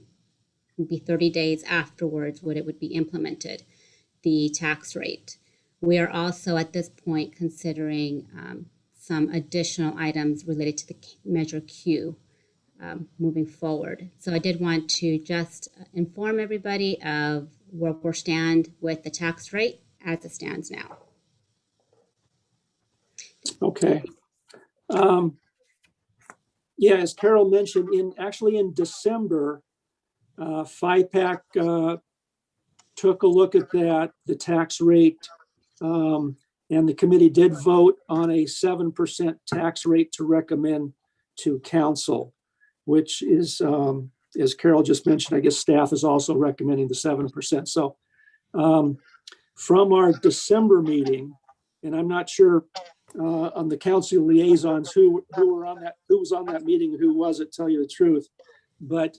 it would be 30 days afterwards when it would be implemented, the tax rate. We are also at this point considering some additional items related to the Measure Q moving forward. So I did want to just inform everybody of where we stand with the tax rate as it stands now. Okay. Yeah, as Carol mentioned, in December, FiPAC took a look at the tax rate, and the committee did vote on a 7% tax rate to recommend to council, which is, as Carol just mentioned, I guess staff is also recommending the 7%. So from our December meeting, and I'm not sure on the council liaisons who was on that meeting and who wasn't, tell you the truth, but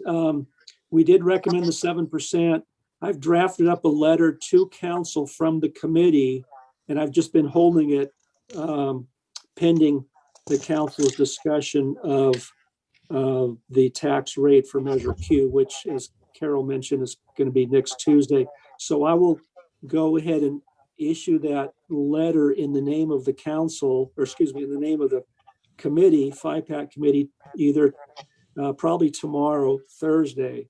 we did recommend the 7%. I've drafted up a letter to council from the committee, and I've just been holding it pending the council's discussion of the tax rate for Measure Q, which, as Carol mentioned, is going to be next Tuesday. So I will go ahead and issue that letter in the name of the council, or excuse me, in the name of the committee, FiPAC committee, either probably tomorrow, Thursday,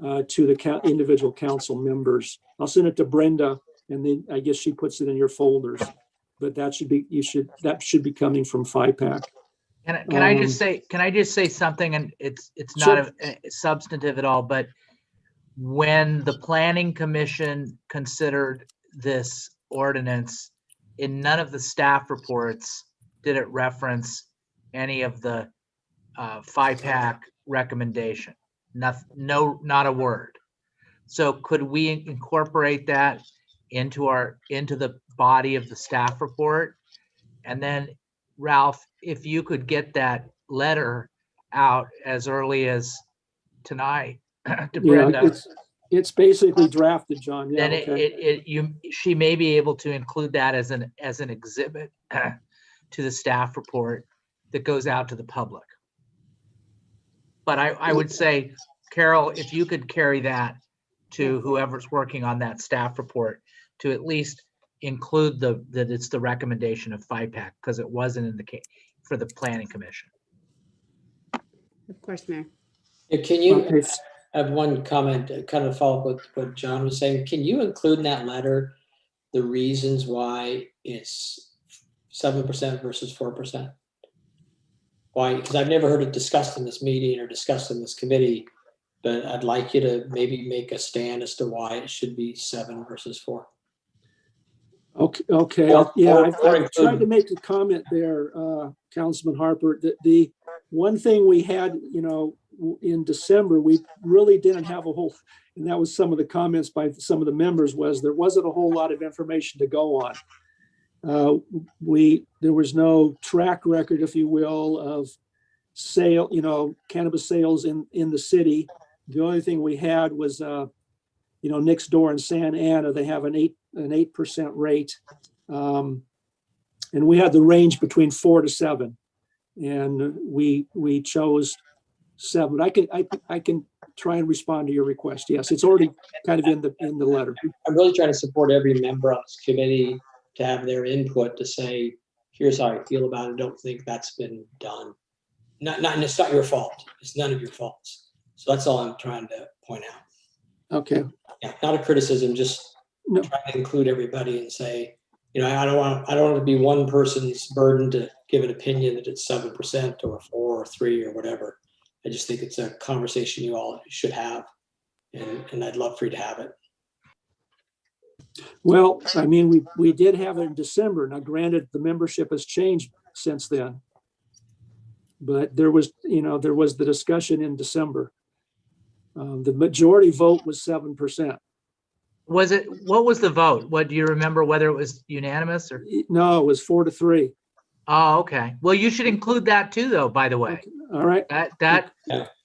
to the individual council members. I'll send it to Brenda, and then I guess she puts it in your folders. But that should be coming from FiPAC. Can I just say something, and it's Sure. not substantive at all, but when the planning commission considered this ordinance, in none of the staff reports did it reference any of the FiPAC recommendation. Not a word. So could we incorporate that into the body of the staff report? And then Ralph, if you could get that letter out as early as tonight to Brenda, it's basically drafted, John. Yeah, then okay. she may be able to include that as an exhibit to the staff report that goes out to the public. But I would say, Carol, if you could carry that to whoever's working on that staff report to at least include that it's the recommendation of FiPAC, because it wasn't in the case for the planning commission. Of course, Mayor. Can you Okay. have one comment, kind of follow up with what John was saying? Can you include in that letter the reasons why it's 7% versus 4%? Why? Because I've never heard it discussed in this meeting or discussed in this committee, but I'd like you to maybe make a stand as to why it should be 7 versus 4. Okay. I've tried to make a comment there, Councilman Harper. The one thing we had, in December, we really didn't have a whole, and that was some of the comments by some of the members, was there wasn't a whole lot of information to go on. There was no track record, if you will, of cannabis sales in the city. The only thing we had was, next door in Santa Ana, they have an 8% rate. And we had the range between 4 to 7. And we chose 7. I can try and respond to your request. Yes, it's already kind of in the letter. I'm really trying to support every member on this committee to have their input to say, here's how I feel about it. I don't think that's been done. And it's not your fault. It's none of your faults. So that's all I'm trying to point out. Okay. Yeah, not a criticism, just trying to include everybody and say, I don't want it to be one person's burden to give an opinion that it's 7% or 4 or 3 or whatever. I just think it's a conversation you all should have, and I'd love for you to have it. Well, I mean, we did have it in December. Now, granted, the membership has changed since then, but there was the discussion in December. The majority vote was 7%. What was the vote? What do you remember, whether it was unanimous or? No, it was 4 to 3. Oh, okay. Well, you should include that too, though, by the way. Okay. All right. That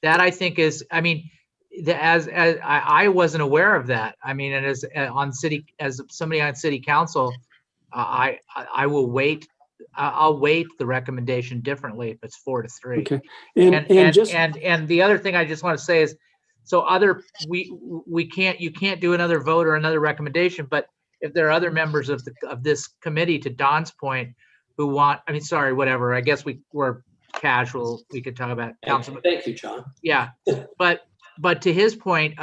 I think is, I mean, as I wasn't aware of that. I mean, and as somebody on city council, I will weight. I'll weight the recommendation differently if it's 4 to 3. Okay. And the other thing I just want to say is, so you can't do another vote or another recommendation, but if there are other members of this committee, to Don's point, who want, whatever, I guess we're casual. We could talk about council. Thank you, John. Yeah. But to his point,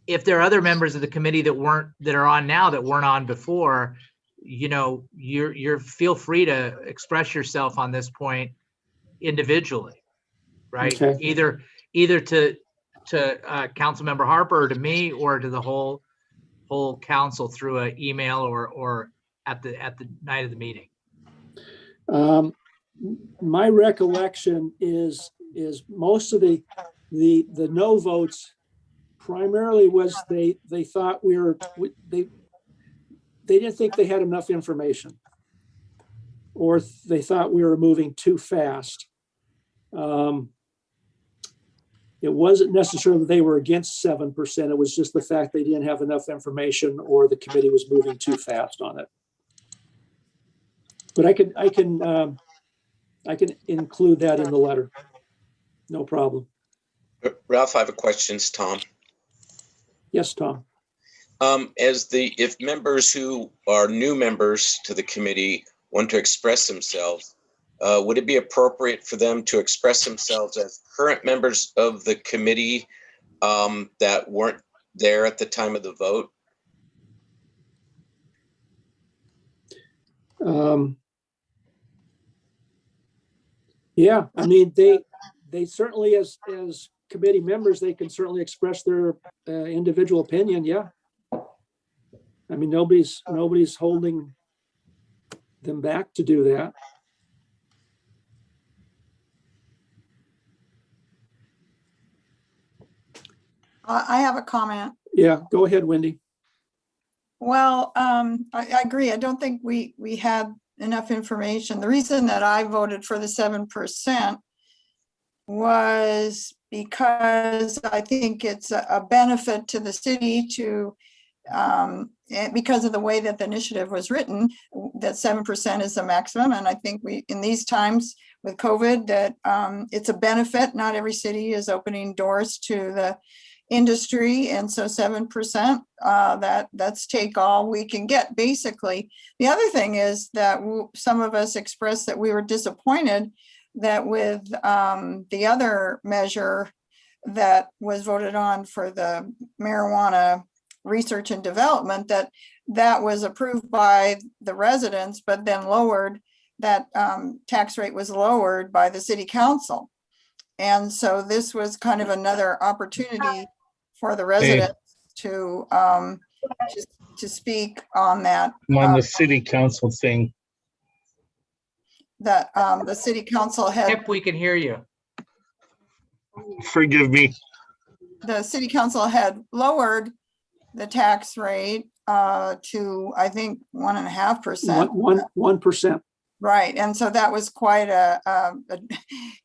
if there are other members of the committee that are on now that weren't on before, you're feel free to express yourself on this point individually, right? Okay. Either to Councilmember Harper or to me or to the whole council through an email or at the night of the meeting. My recollection is most of the no votes primarily was they thought they didn't think they had enough information, or they thought we were moving too fast. It wasn't necessarily that they were against 7%. It was just the fact they didn't have enough information, or the committee was moving too fast on it. But I can include that in the letter. No problem. Ralph, I have a question. It's Tom. Yes, Tom. If members who are new members to the committee want to express themselves, would it be appropriate for them to express themselves as current members of the committee that weren't there at the time of the vote? Yeah, I mean, they certainly, as committee members, they can certainly express their individual opinion. Yeah. I mean, nobody's holding them back to do that. I have a comment. Yeah, go ahead, Wendy. Well, I agree. I don't think we had enough information. The reason that I voted for the 7% was because I think it's a benefit to the city to, because of the way that the initiative was written, that 7% is the maximum. And I think in these times with COVID, that it's a benefit. Not every city is opening doors to the industry, and so 7%, that's take all we can get, basically. The other thing is that some of us expressed that we were disappointed that with the other measure that was voted on for the marijuana research and development, that was approved by the residents, but then lowered, that tax rate was lowered by the city council. And so this was kind of another opportunity for the residents to speak on that. On the city council thing, That the city council had, If we can hear you. forgive me, the city council had lowered the tax rate to, I think, 1.5%. 1%. Right, and so that was quite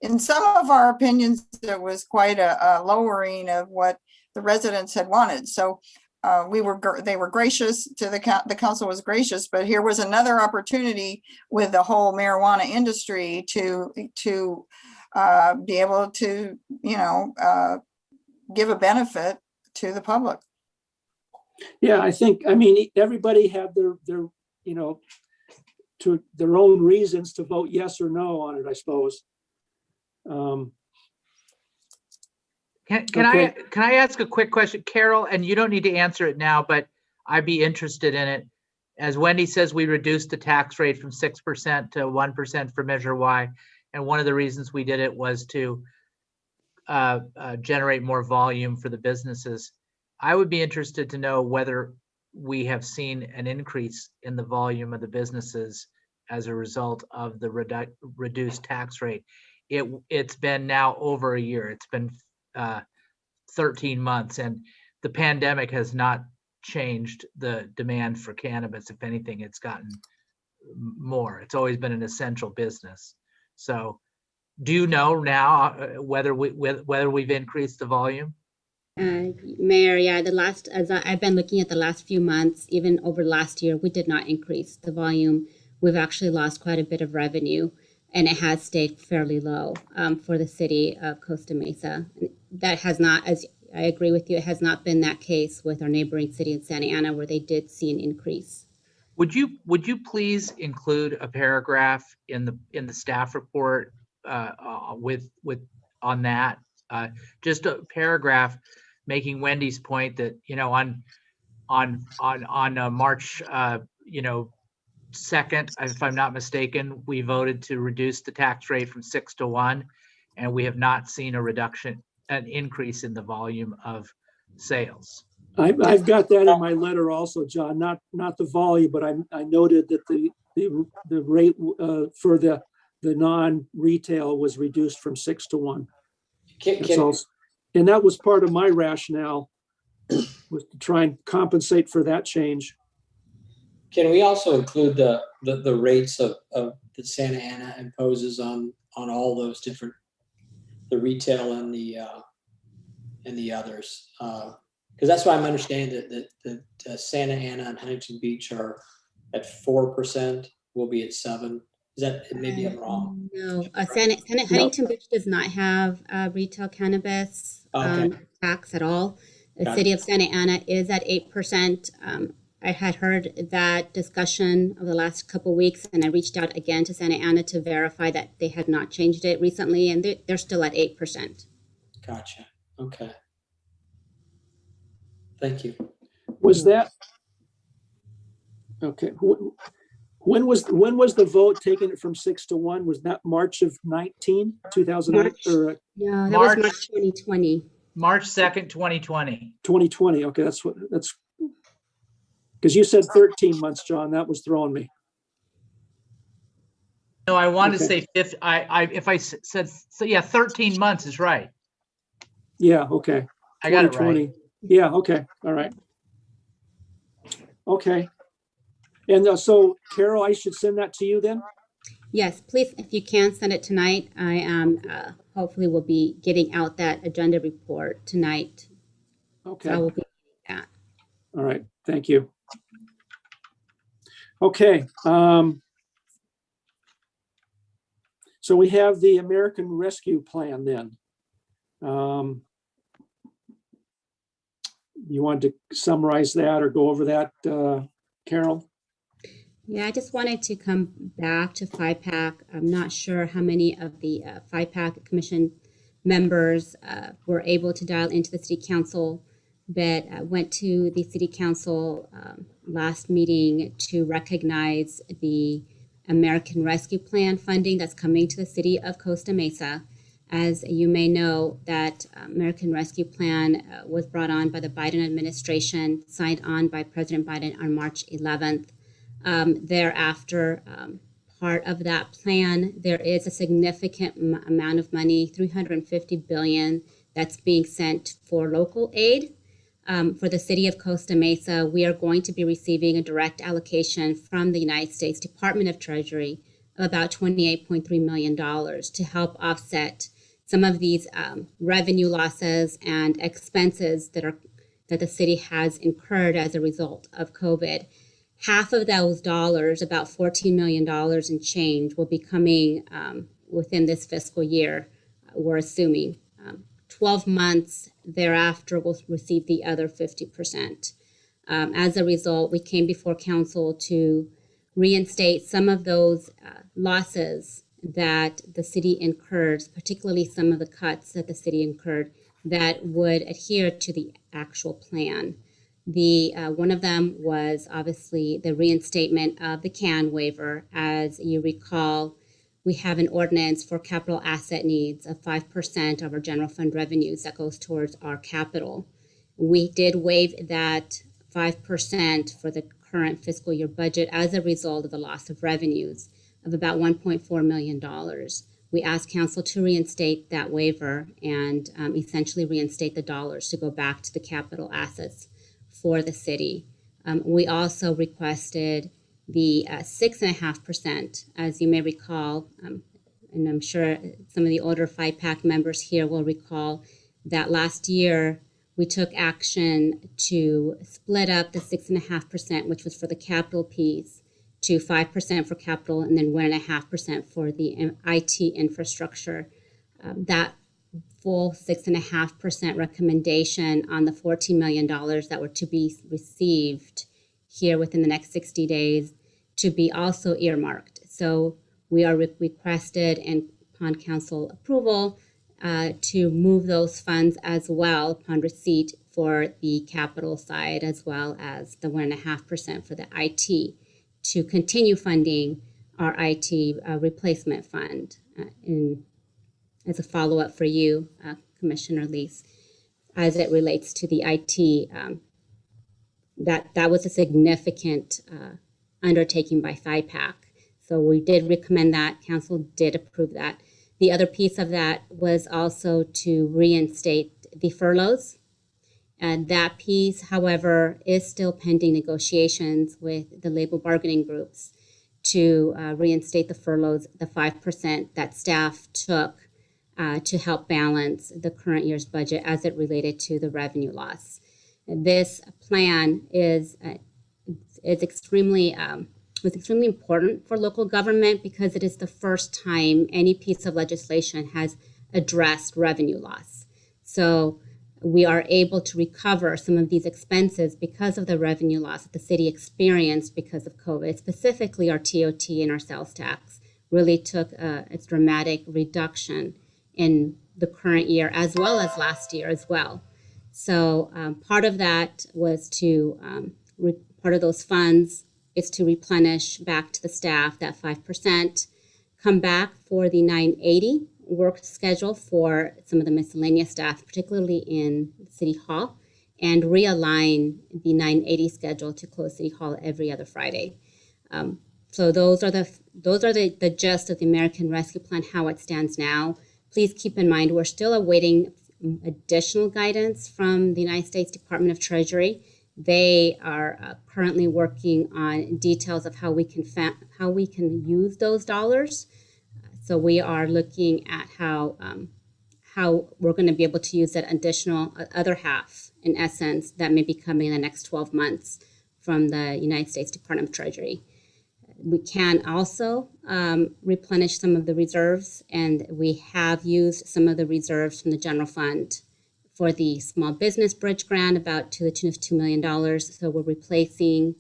in some of our opinions, it was quite a lowering of what the residents had wanted. So they were gracious to the council was gracious, but here was another opportunity with the whole marijuana industry to be able to, give a benefit to the public. Yeah, I mean, everybody had their to their own reasons to vote yes or no on it, I suppose. Can Okay. I ask a quick question, Carol? And you don't need to answer it now, but I'd be interested in it. As Wendy says, we reduced the tax rate from 6% to 1% for Measure Y. And one of the reasons we did it was to generate more volume for the businesses. I would be interested to know whether we have seen an increase in the volume of the businesses as a result of the reduced tax rate. It's been now over a year. It's been 13 months, and the pandemic has not changed the demand for cannabis. If anything, it's gotten more. It's always been an essential business. So do you know now whether we've increased the volume? Mayor, yeah, as I've been looking at the last few months, even over last year, we did not increase the volume. We've actually lost quite a bit of revenue, and it has stayed fairly low for the city of Costa Mesa. That has not, as I agree with you, it has not been that case with our neighboring city of Santa Ana, where they did see an increase. Would you please include a paragraph in the staff report with on that? Just a paragraph making Wendy's point that on March 2nd, if I'm not mistaken, we voted to reduce the tax rate from 6 to 1, and we have not seen an increase in the volume of sales. I've got that in my letter also, John, not the volume, but I noted that the rate for the non-retail was reduced from 6 to 1. And that was part of my rationale, was to try and compensate for that change. Can we also include the rates of that Santa Ana imposes on all those different, the retail and the others? Because that's why I'm understanding that Santa Ana and Huntington Beach are at 4%. We'll be at 7%. Is that, maybe I'm wrong? No, Huntington Beach does not have retail cannabis tax at all. The city of Santa Ana is at 8%. I had heard that discussion over the last couple of weeks, and I reached out again to Santa Ana to verify that they had not changed it recently, and they're still at 8%. Gotcha. Okay. Thank you. Was that? Okay. When was the vote taking it from 6 to 1? Was that March of 19, 2009 or No, that March- was March 2020. March 2nd, 2020. 2020? Okay, that's because you said 13 months, John. That was throwing me. No, I wanted to Okay. say fifth. If I said, so yeah, 13 months is right. Yeah. Okay. I got it right. Yeah. Okay. All right. Okay. And so, Carol, I should send that to you then? Yes, please, if you can send it tonight. I am hopefully will be getting out that agenda report tonight. Okay. So I will be doing that. All right. Thank you. Okay. So we have the American Rescue Plan then. You wanted to summarize that or go over that, Carol? Yeah, I just wanted to come back to FiPAC. I'm not sure how many of the FiPAC Commission members were able to dial into the City Council, but went to the City Council last meeting to recognize the American Rescue Plan funding that's coming to the City of Costa Mesa. As you may know, that American Rescue Plan was brought on by the Biden administration, signed on by President Biden on March 11th. Thereafter, part of that plan, there is a significant amount of money, $350 billion, that's being sent for local aid. For the City of Costa Mesa, we are going to be receiving a direct allocation from the United States Department of Treasury of about $28.3 million to help offset some of these revenue losses and expenses that the city has incurred as a result of COVID. Half of those dollars, about $14 million in change, will be coming within this fiscal year, we're assuming. 12 months thereafter, we'll receive the other 50%. As a result, we came before council to reinstate some of those losses that the city incurred, particularly some of the cuts that the city incurred that would adhere to the actual plan. One of them was obviously the reinstatement of the CAN waiver. As you recall, we have an ordinance for capital asset needs of 5% of our general fund revenues that goes towards our capital. We did waive that 5% for the current fiscal year budget as a result of the loss of revenues of about $1.4 million. We asked council to reinstate that waiver and essentially reinstate the dollars to go back to the capital assets for the city. We also requested the 6.5%, as you may recall, and I'm sure some of the older FiPAC members here will recall that last year we took action to split up the 6.5%, which was for the capital piece, to 5% for capital and then 1.5% for the IT infrastructure. That full 6.5% recommendation on the $14 million that were to be received here within the next 60 days to be also earmarked. So we are requested, and upon council approval, to move those funds as well upon receipt for the capital side, as well as the 1.5% for the IT, to continue funding our IT replacement fund as a follow-up for you, Commissioner Lees, as it relates to the IT. That was a significant undertaking by FiPAC. So we did recommend that. Council did approve that. The other piece of that was also to reinstate the furloughs. And that piece, however, is still pending negotiations with the labor bargaining groups to reinstate the furloughs, the 5% that staff took to help balance the current year's budget as it related to the revenue loss. This plan is extremely important for local government because it is the first time any piece of legislation has addressed revenue loss. So we are able to recover some of these expenses because of the revenue loss that the city experienced because of COVID. Specifically, our TOT and our sales tax really took a dramatic reduction in the current year as well as last year as well. So part of that was to, part of those funds is to replenish back to the staff that 5%, come back for the 980 work schedule for some of the miscellaneous staff, particularly in City Hall, and realign the 980 schedule to close City Hall every other Friday. So those are the gist of the American Rescue Plan, how it stands now. Please keep in mind, we're still awaiting additional guidance from the United States Department of Treasury. They are currently working on details of how we can use those dollars. So we are looking at how we're going to be able to use that additional other half, in essence, that may be coming in the next 12 months from the United States Department of Treasury. We can also replenish some of the reserves, and we have used some of the reserves from the general fund for the small business bridge grant, about to the tune of $2 million. So we're replenishing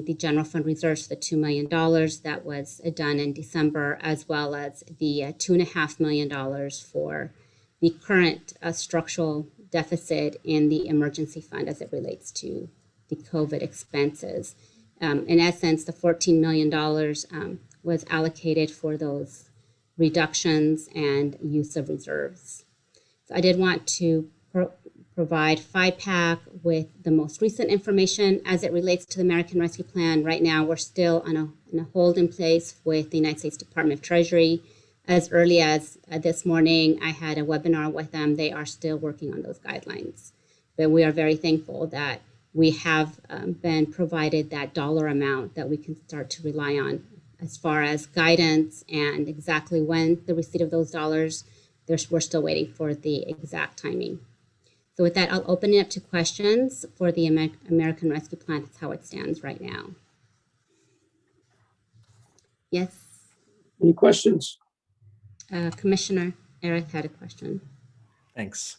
the general fund reserves for the $2 million that was done in December, as well as the $2.5 million for the current structural deficit in the emergency fund as it relates to the COVID expenses. In essence, the $14 million was allocated for those reductions and use of reserves. So I did want to provide FiPAC with the most recent information as it relates to the American Rescue Plan. Right now, we're still on a hold in place with the United States Department of Treasury. As early as this morning, I had a webinar with them. They are still working on those guidelines. But we are very thankful that we have been provided that dollar amount that we can start to rely on as far as guidance and exactly when the receipt of those dollars. We're still waiting for the exact timing. So with that, I'll open it up to questions for the American Rescue Plan. That's how it stands right now. Yes. Any questions? Commissioner Eric had a question. Thanks.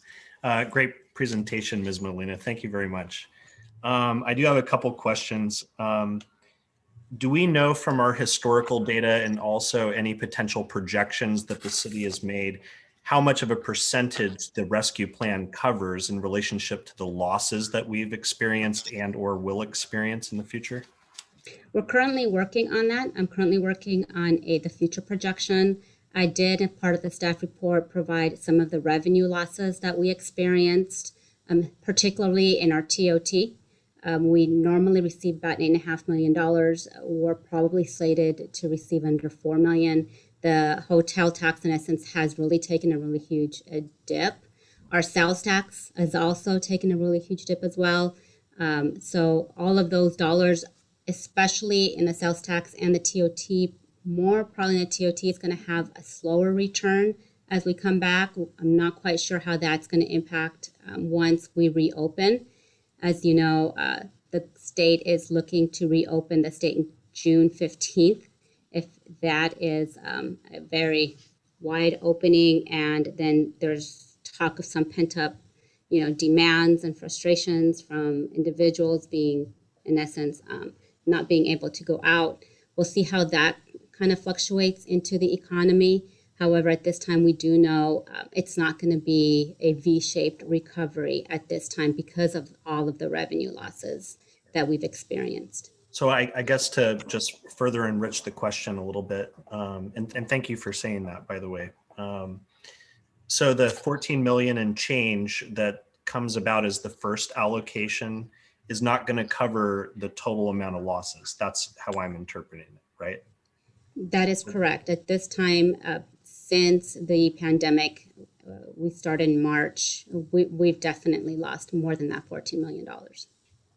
Great presentation, Ms. Molina. Thank you very much. I do have a couple questions. Do we know from our historical data and also any potential projections that the city has made how much of a percentage the rescue plan covers in relationship to the losses that we've experienced and or will experience in the future? We're currently working on that. I'm currently working on the future projection. I did, as part of the staff report, provide some of the revenue losses that we experienced, particularly in our TOT. We normally receive about $8.5 million. We're probably slated to receive under $4 million. The hotel tax, in essence, has really taken a really huge dip. Our sales tax has also taken a really huge dip as well. So all of those dollars, especially in the sales tax and the TOT, more probably in the TOT, is going to have a slower return as we come back. I'm not quite sure how that's going to impact once we reopen. As you know, the state is looking to reopen the state in June 15th. If that is a very wide opening, and then there's talk of some pent up, demands and frustrations from individuals being, in essence, not being able to go out. We'll see how that kind of fluctuates into the economy. However, at this time, we do know it's not going to be a V-shaped recovery at this time because of all of the revenue losses that we've experienced. So I guess to just further enrich the question a little bit, and thank you for saying that, by the way. So the 14 million and change that comes about as the first allocation is not going to cover the total amount of losses. That's how I'm interpreting it, right? That is correct. At this time, since the pandemic, we started in March, we've definitely lost more than that $14 million.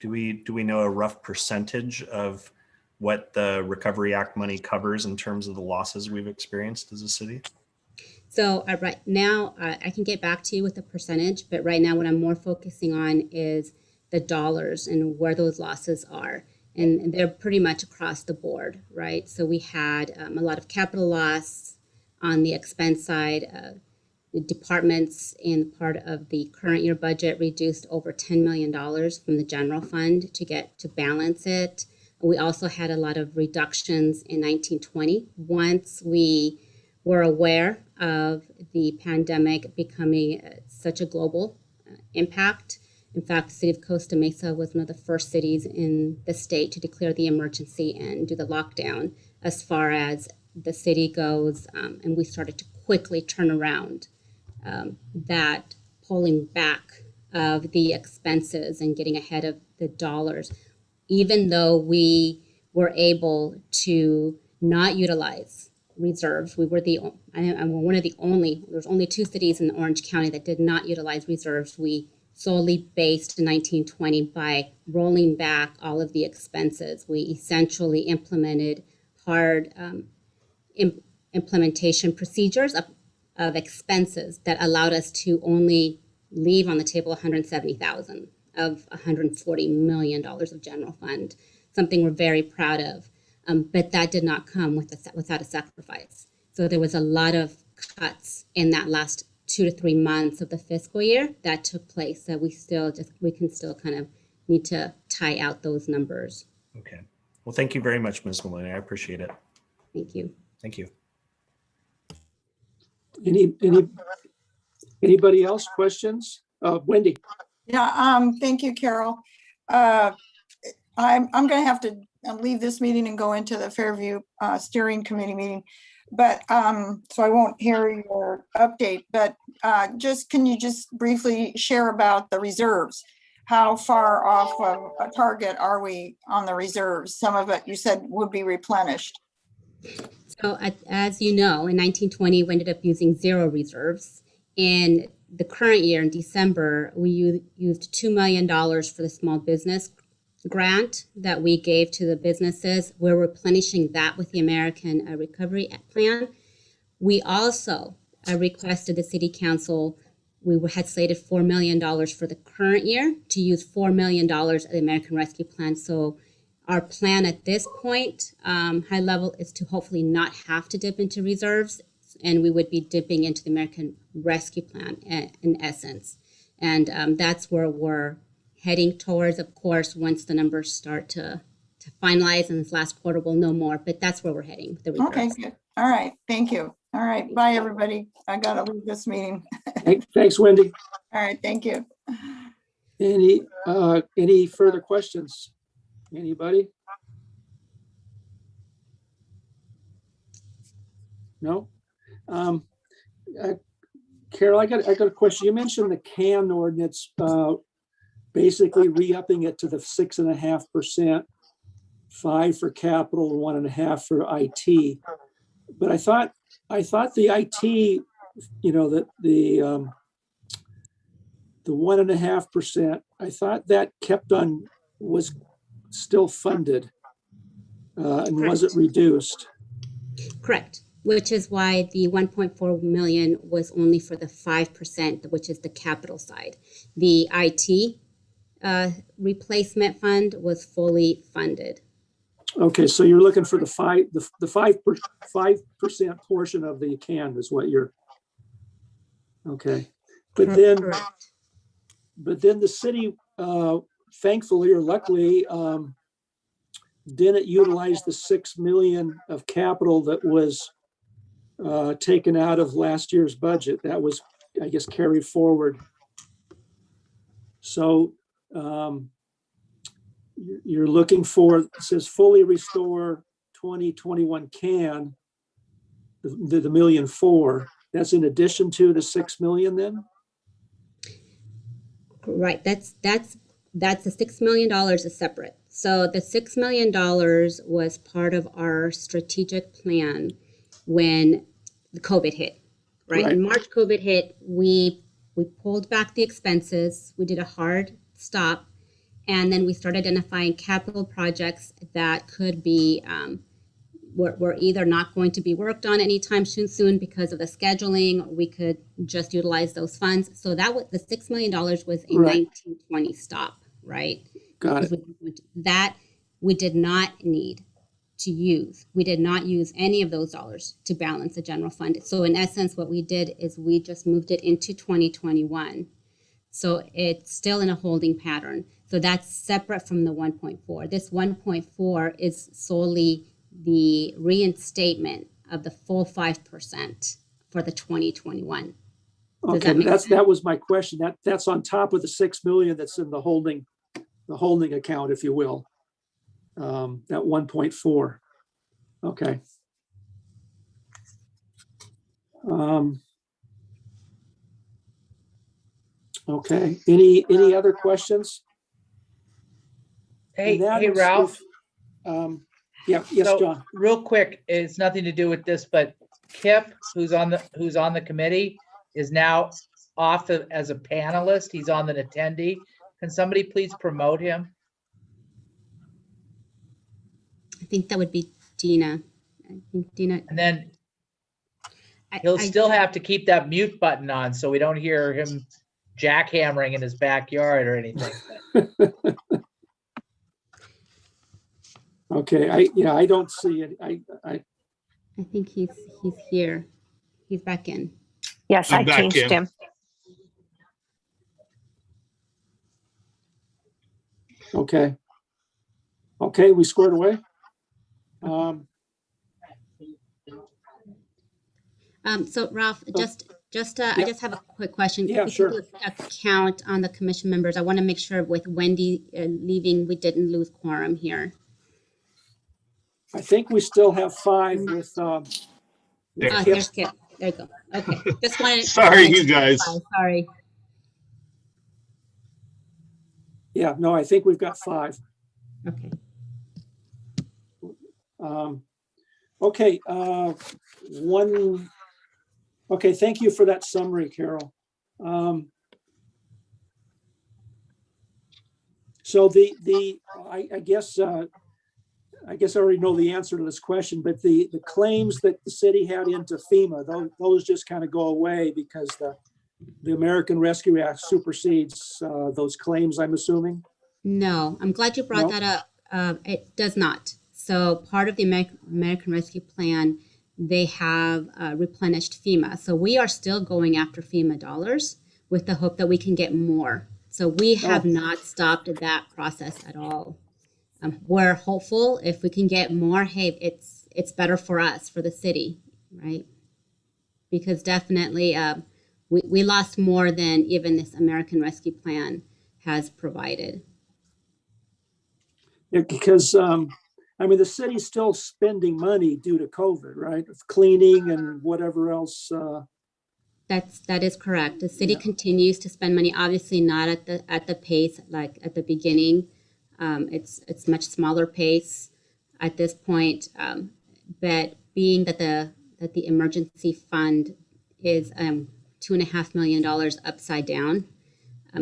Do we know a rough percentage of what the Recovery Act money covers in terms of the losses we've experienced as a city? So right now, I can get back to you with a percentage, but right now what I'm more focusing on is the dollars and where those losses are. And they're pretty much across the board, right? So we had a lot of capital loss on the expense side. the departments in part of the current year budget reduced over $10 million from the general fund to balance it. We also had a lot of reductions in 1920. Once we were aware of the pandemic becoming such a global impact. In fact, the city of Costa Mesa was one of the first cities in the state to declare the emergency and do the lockdown as far as the city goes. And we started to quickly turn around that pulling back of the expenses and getting ahead of the dollars, even though we were able to not utilize reserves. We were one of the only, there's only 2 cities in Orange County that did not utilize reserves. We solely based 1920 by rolling back all of the expenses. We essentially implemented hard implementation procedures of expenses that allowed us to only leave on the table $170,000 of $140 million of general fund, something we're very proud of. But that did not come without a sacrifice. So there was a lot of cuts in that last 2 to 3 months of the fiscal year that took place that we can still kind of need to tie out those numbers. Okay. Well, thank you very much, Ms. Maloney. I appreciate it. Thank you. Thank you. Anybody else? Questions? Wendy? Yeah, thank you, Carol. I'm going to have to leave this meeting and go into the Fairview Steering Committee meeting, but so I won't hear your update, but can you just briefly share about the reserves? How far off of a target are we on the reserves? Some of it you said would be replenished. So as you know, in 1920, we ended up using 0 reserves. In the current year, in December, we used $2 million for the small business grant that we gave to the businesses. We're replenishing that with the American Recovery Plan. We also requested the City Council, we had slated $4 million for the current year to use $4 million of the American Rescue Plan. So our plan at this point, high level, is to hopefully not have to dip into reserves, and we would be dipping into the American Rescue Plan in essence. And that's where we're heading towards. Of course, once the numbers start to finalize in this last quarter, we'll know more, but that's where we're heading. Okay, good. All right, thank you. All right, bye, everybody. I gotta leave this meeting. Thanks, Wendy. All right, thank you. Any further questions? Anybody? No? Carol, I got a question. You mentioned the CAN ordinance, basically re-upping it to the 6.5%, 5 for capital, 1.5 for IT. But I thought the IT, that the 1.5%, I thought that was still funded and wasn't reduced. Correct. Which is why the 1.4 million was only for the 5%, which is the capital side. The IT replacement fund was fully funded. Okay, so you're looking for the 5% portion of the CAN is what you're. Okay, but then the city, thankfully or luckily, didn't utilize the 6 million of capital that was taken out of last year's budget. That was, I guess, carried forward. So you're looking for, it says fully restore 2021 CAN, the $1.4 million. That's in addition to the 6 million then? Right, that's the $6 million is separate. So the $6 million was part of our strategic plan when the COVID hit, right? In March, COVID hit, we pulled back the expenses. We did a hard stop. And then we started identifying capital projects that could be, were either not going to be worked on anytime soon because of the scheduling. We could just utilize those funds. So that was the $6 million was a 1920 stop, right? Got it. That we did not need to use. We did not use any of those dollars to balance the general fund. So in essence, what we did is we just moved it into 2021. So it's still in a holding pattern. So that's separate from the 1.4. This 1.4 is solely the reinstatement of the full 5% for the 2021. Okay, that was my question. That's on top of the 6 million that's in the holding account, if you will. That 1.4. Okay. Okay. Any other questions? Hey, And that hey, is Ralph. Yes, So, John. real quick, it's nothing to do with this, but Kip, who's on the committee, is now off as a panelist. He's on an attendee. Can somebody please promote him? I think that would be Dina. I think Dina. And then I- he'll I- still have to keep that mute button on so we don't hear him jackhammering in his backyard or anything. Okay, I don't see it. I think he's here. He's back in. Yes, I'm I back changed in. him. Okay. Okay, we squared away. So Ralph, I Yeah. just have a quick question. Yeah, Because sure. of the count on the commission members, I want to make sure with Wendy leaving, we didn't lose quorum here. I think we still have 5 with There. Oh, Kip. here's Kip. There you go. Okay. Just wanted. Sorry, wanted you to guys. clarify. Sorry. Yeah, no, I think we've got 5. Okay. Okay, okay, thank you for that summary, Carol. So I guess I already know the answer to this question, but the claims that the city had into FEMA, those just kind of go away because the American Rescue Act supersedes those claims, I'm assuming? No, I'm glad you brought No? that up. It does not. So part of the American Rescue Plan, they have replenished FEMA. So we are still going after FEMA dollars with the hope that we can get more. So we have not stopped that process at all. We're hopeful if we can get more, hey, it's better for us, for the city, right? Because definitely we lost more than even this American Rescue Plan has provided. Yeah, because, I mean, the city's still spending money due to COVID, right? Of cleaning and whatever else. That is correct. The city Yeah. continues to spend money, obviously not at the pace like at the beginning. It's much smaller pace at this point. But being that the emergency fund is $2.5 million upside down,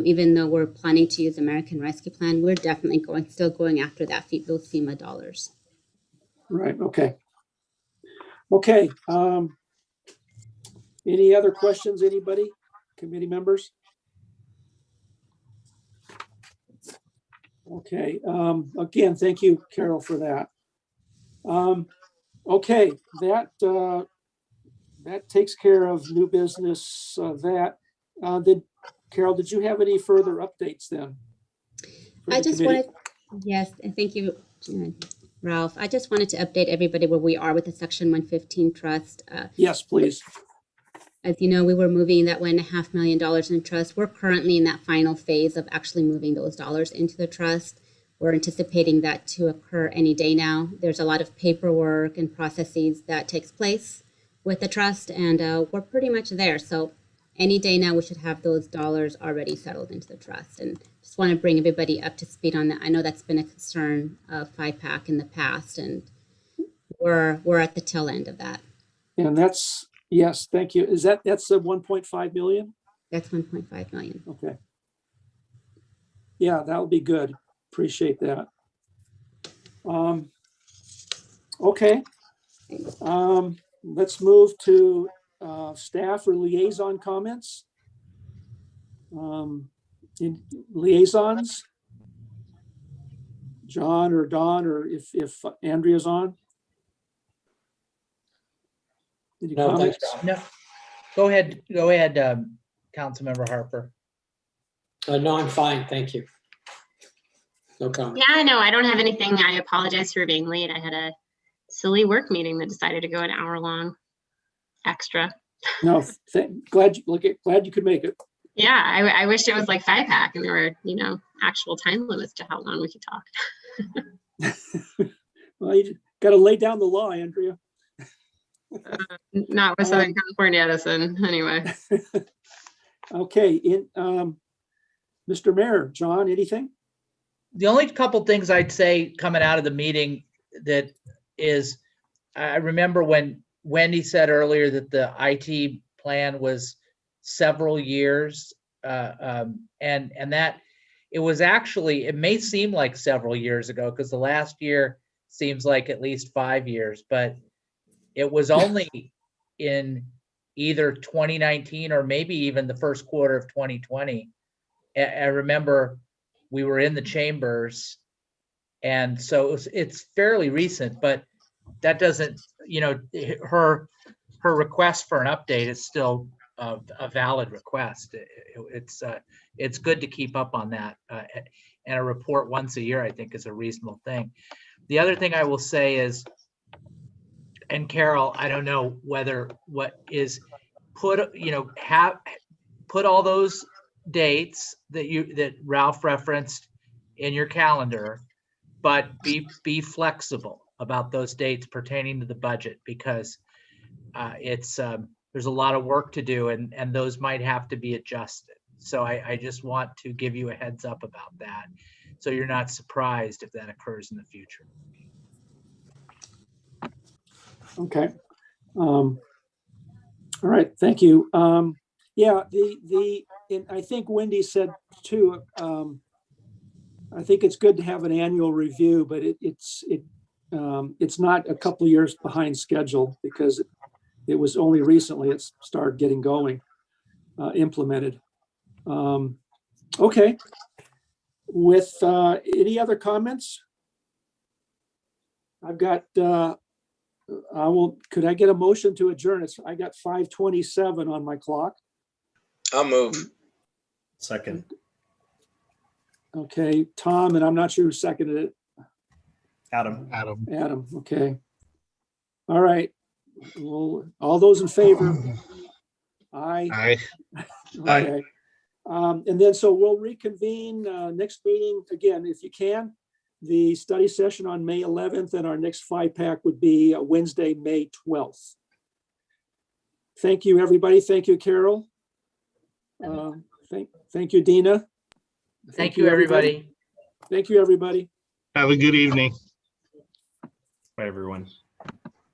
even though we're planning to use American Rescue Plan, we're definitely still going after those FEMA dollars. Right, okay. Okay, any other questions, anybody, committee members? Okay, again, thank you, Carol, for that. Okay, that takes care of new business, Carol, did you have any further updates then? for I the just committee? wanted, yes, and thank you, Ralph. I just wanted to update everybody where we are with the Section 115 trust. Yes, please. As you know, we were moving that $1.5 million in trust. We're currently in that final phase of actually moving those dollars into the trust. We're anticipating that to occur any day now. There's a lot of paperwork and processes that takes place with the trust, and we're pretty much there. So any day now, we should have those dollars already settled into the trust. And just want to bring everybody up to speed on that. I know that's been a concern of FiPAC in the past, and we're at the tail end of that. And that's, yes, thank you. That's a 1.5 million? That's 1.5 million. Okay. Yeah, that would be good. Appreciate that. Okay. Let's move to staff or liaison comments. In liaisons, John or Don, or if Andrea's on. Any No, thanks, comments? Rob. No, go ahead, Councilmember Harper. No, I'm fine, thank you. No comment. Yeah, no, I don't have anything. I apologize for being late. I had a silly work meeting that decided to go an hour long extra. No, glad you could make it. Yeah, I wish it was like FiPAC and there were, actual time limits to how long we could talk. Well, you got to lay down the law, Andrea. Not with Southern California Edison, anyway. Okay, Mr. Mayor, John, anything? The only couple things I'd say coming out of the meeting that is, I remember when Wendy said earlier that the IT plan was several years, and that it was actually, it may seem like several years ago because the last year seems like at least 5 years, but it was only in either 2019 or maybe even the first quarter of 2020. I remember we were in the chambers, and so it's fairly recent, but that doesn't, her request for an update is still a valid request. It's good to keep up on that, and a report once a year I think is a reasonable thing. The other thing I will say is, and Carol, I don't know put all those dates that Ralph referenced in your calendar, but be flexible about those dates pertaining to the budget, because there's a lot of work to do, and those might have to be adjusted. So I just want to give you a heads up about that, so you're not surprised if that occurs in the future. Okay. All right, thank you. Yeah, and I think Wendy said too, I think it's good to have an annual review, but it's not a couple of years behind schedule, because it was only recently it started getting going, implemented. Okay. With any other comments? I've got, could I get a motion to adjourn? I got 5:27 on my clock. I'll move. Second. Okay, Tom, and I'm not sure who seconded it. Adam. Adam, okay. All right. Well, all those in favor? Aye. Aye. Okay. And then, so we'll reconvene next meeting, again, if you can. The study session on May 11th, and our next FiPAC would be Wednesday, May 12th. Thank you, everybody. Thank you, Carol. Thank you, Dina. Thank you, everybody. Thank you, everybody. Have a good evening. Bye, everyone.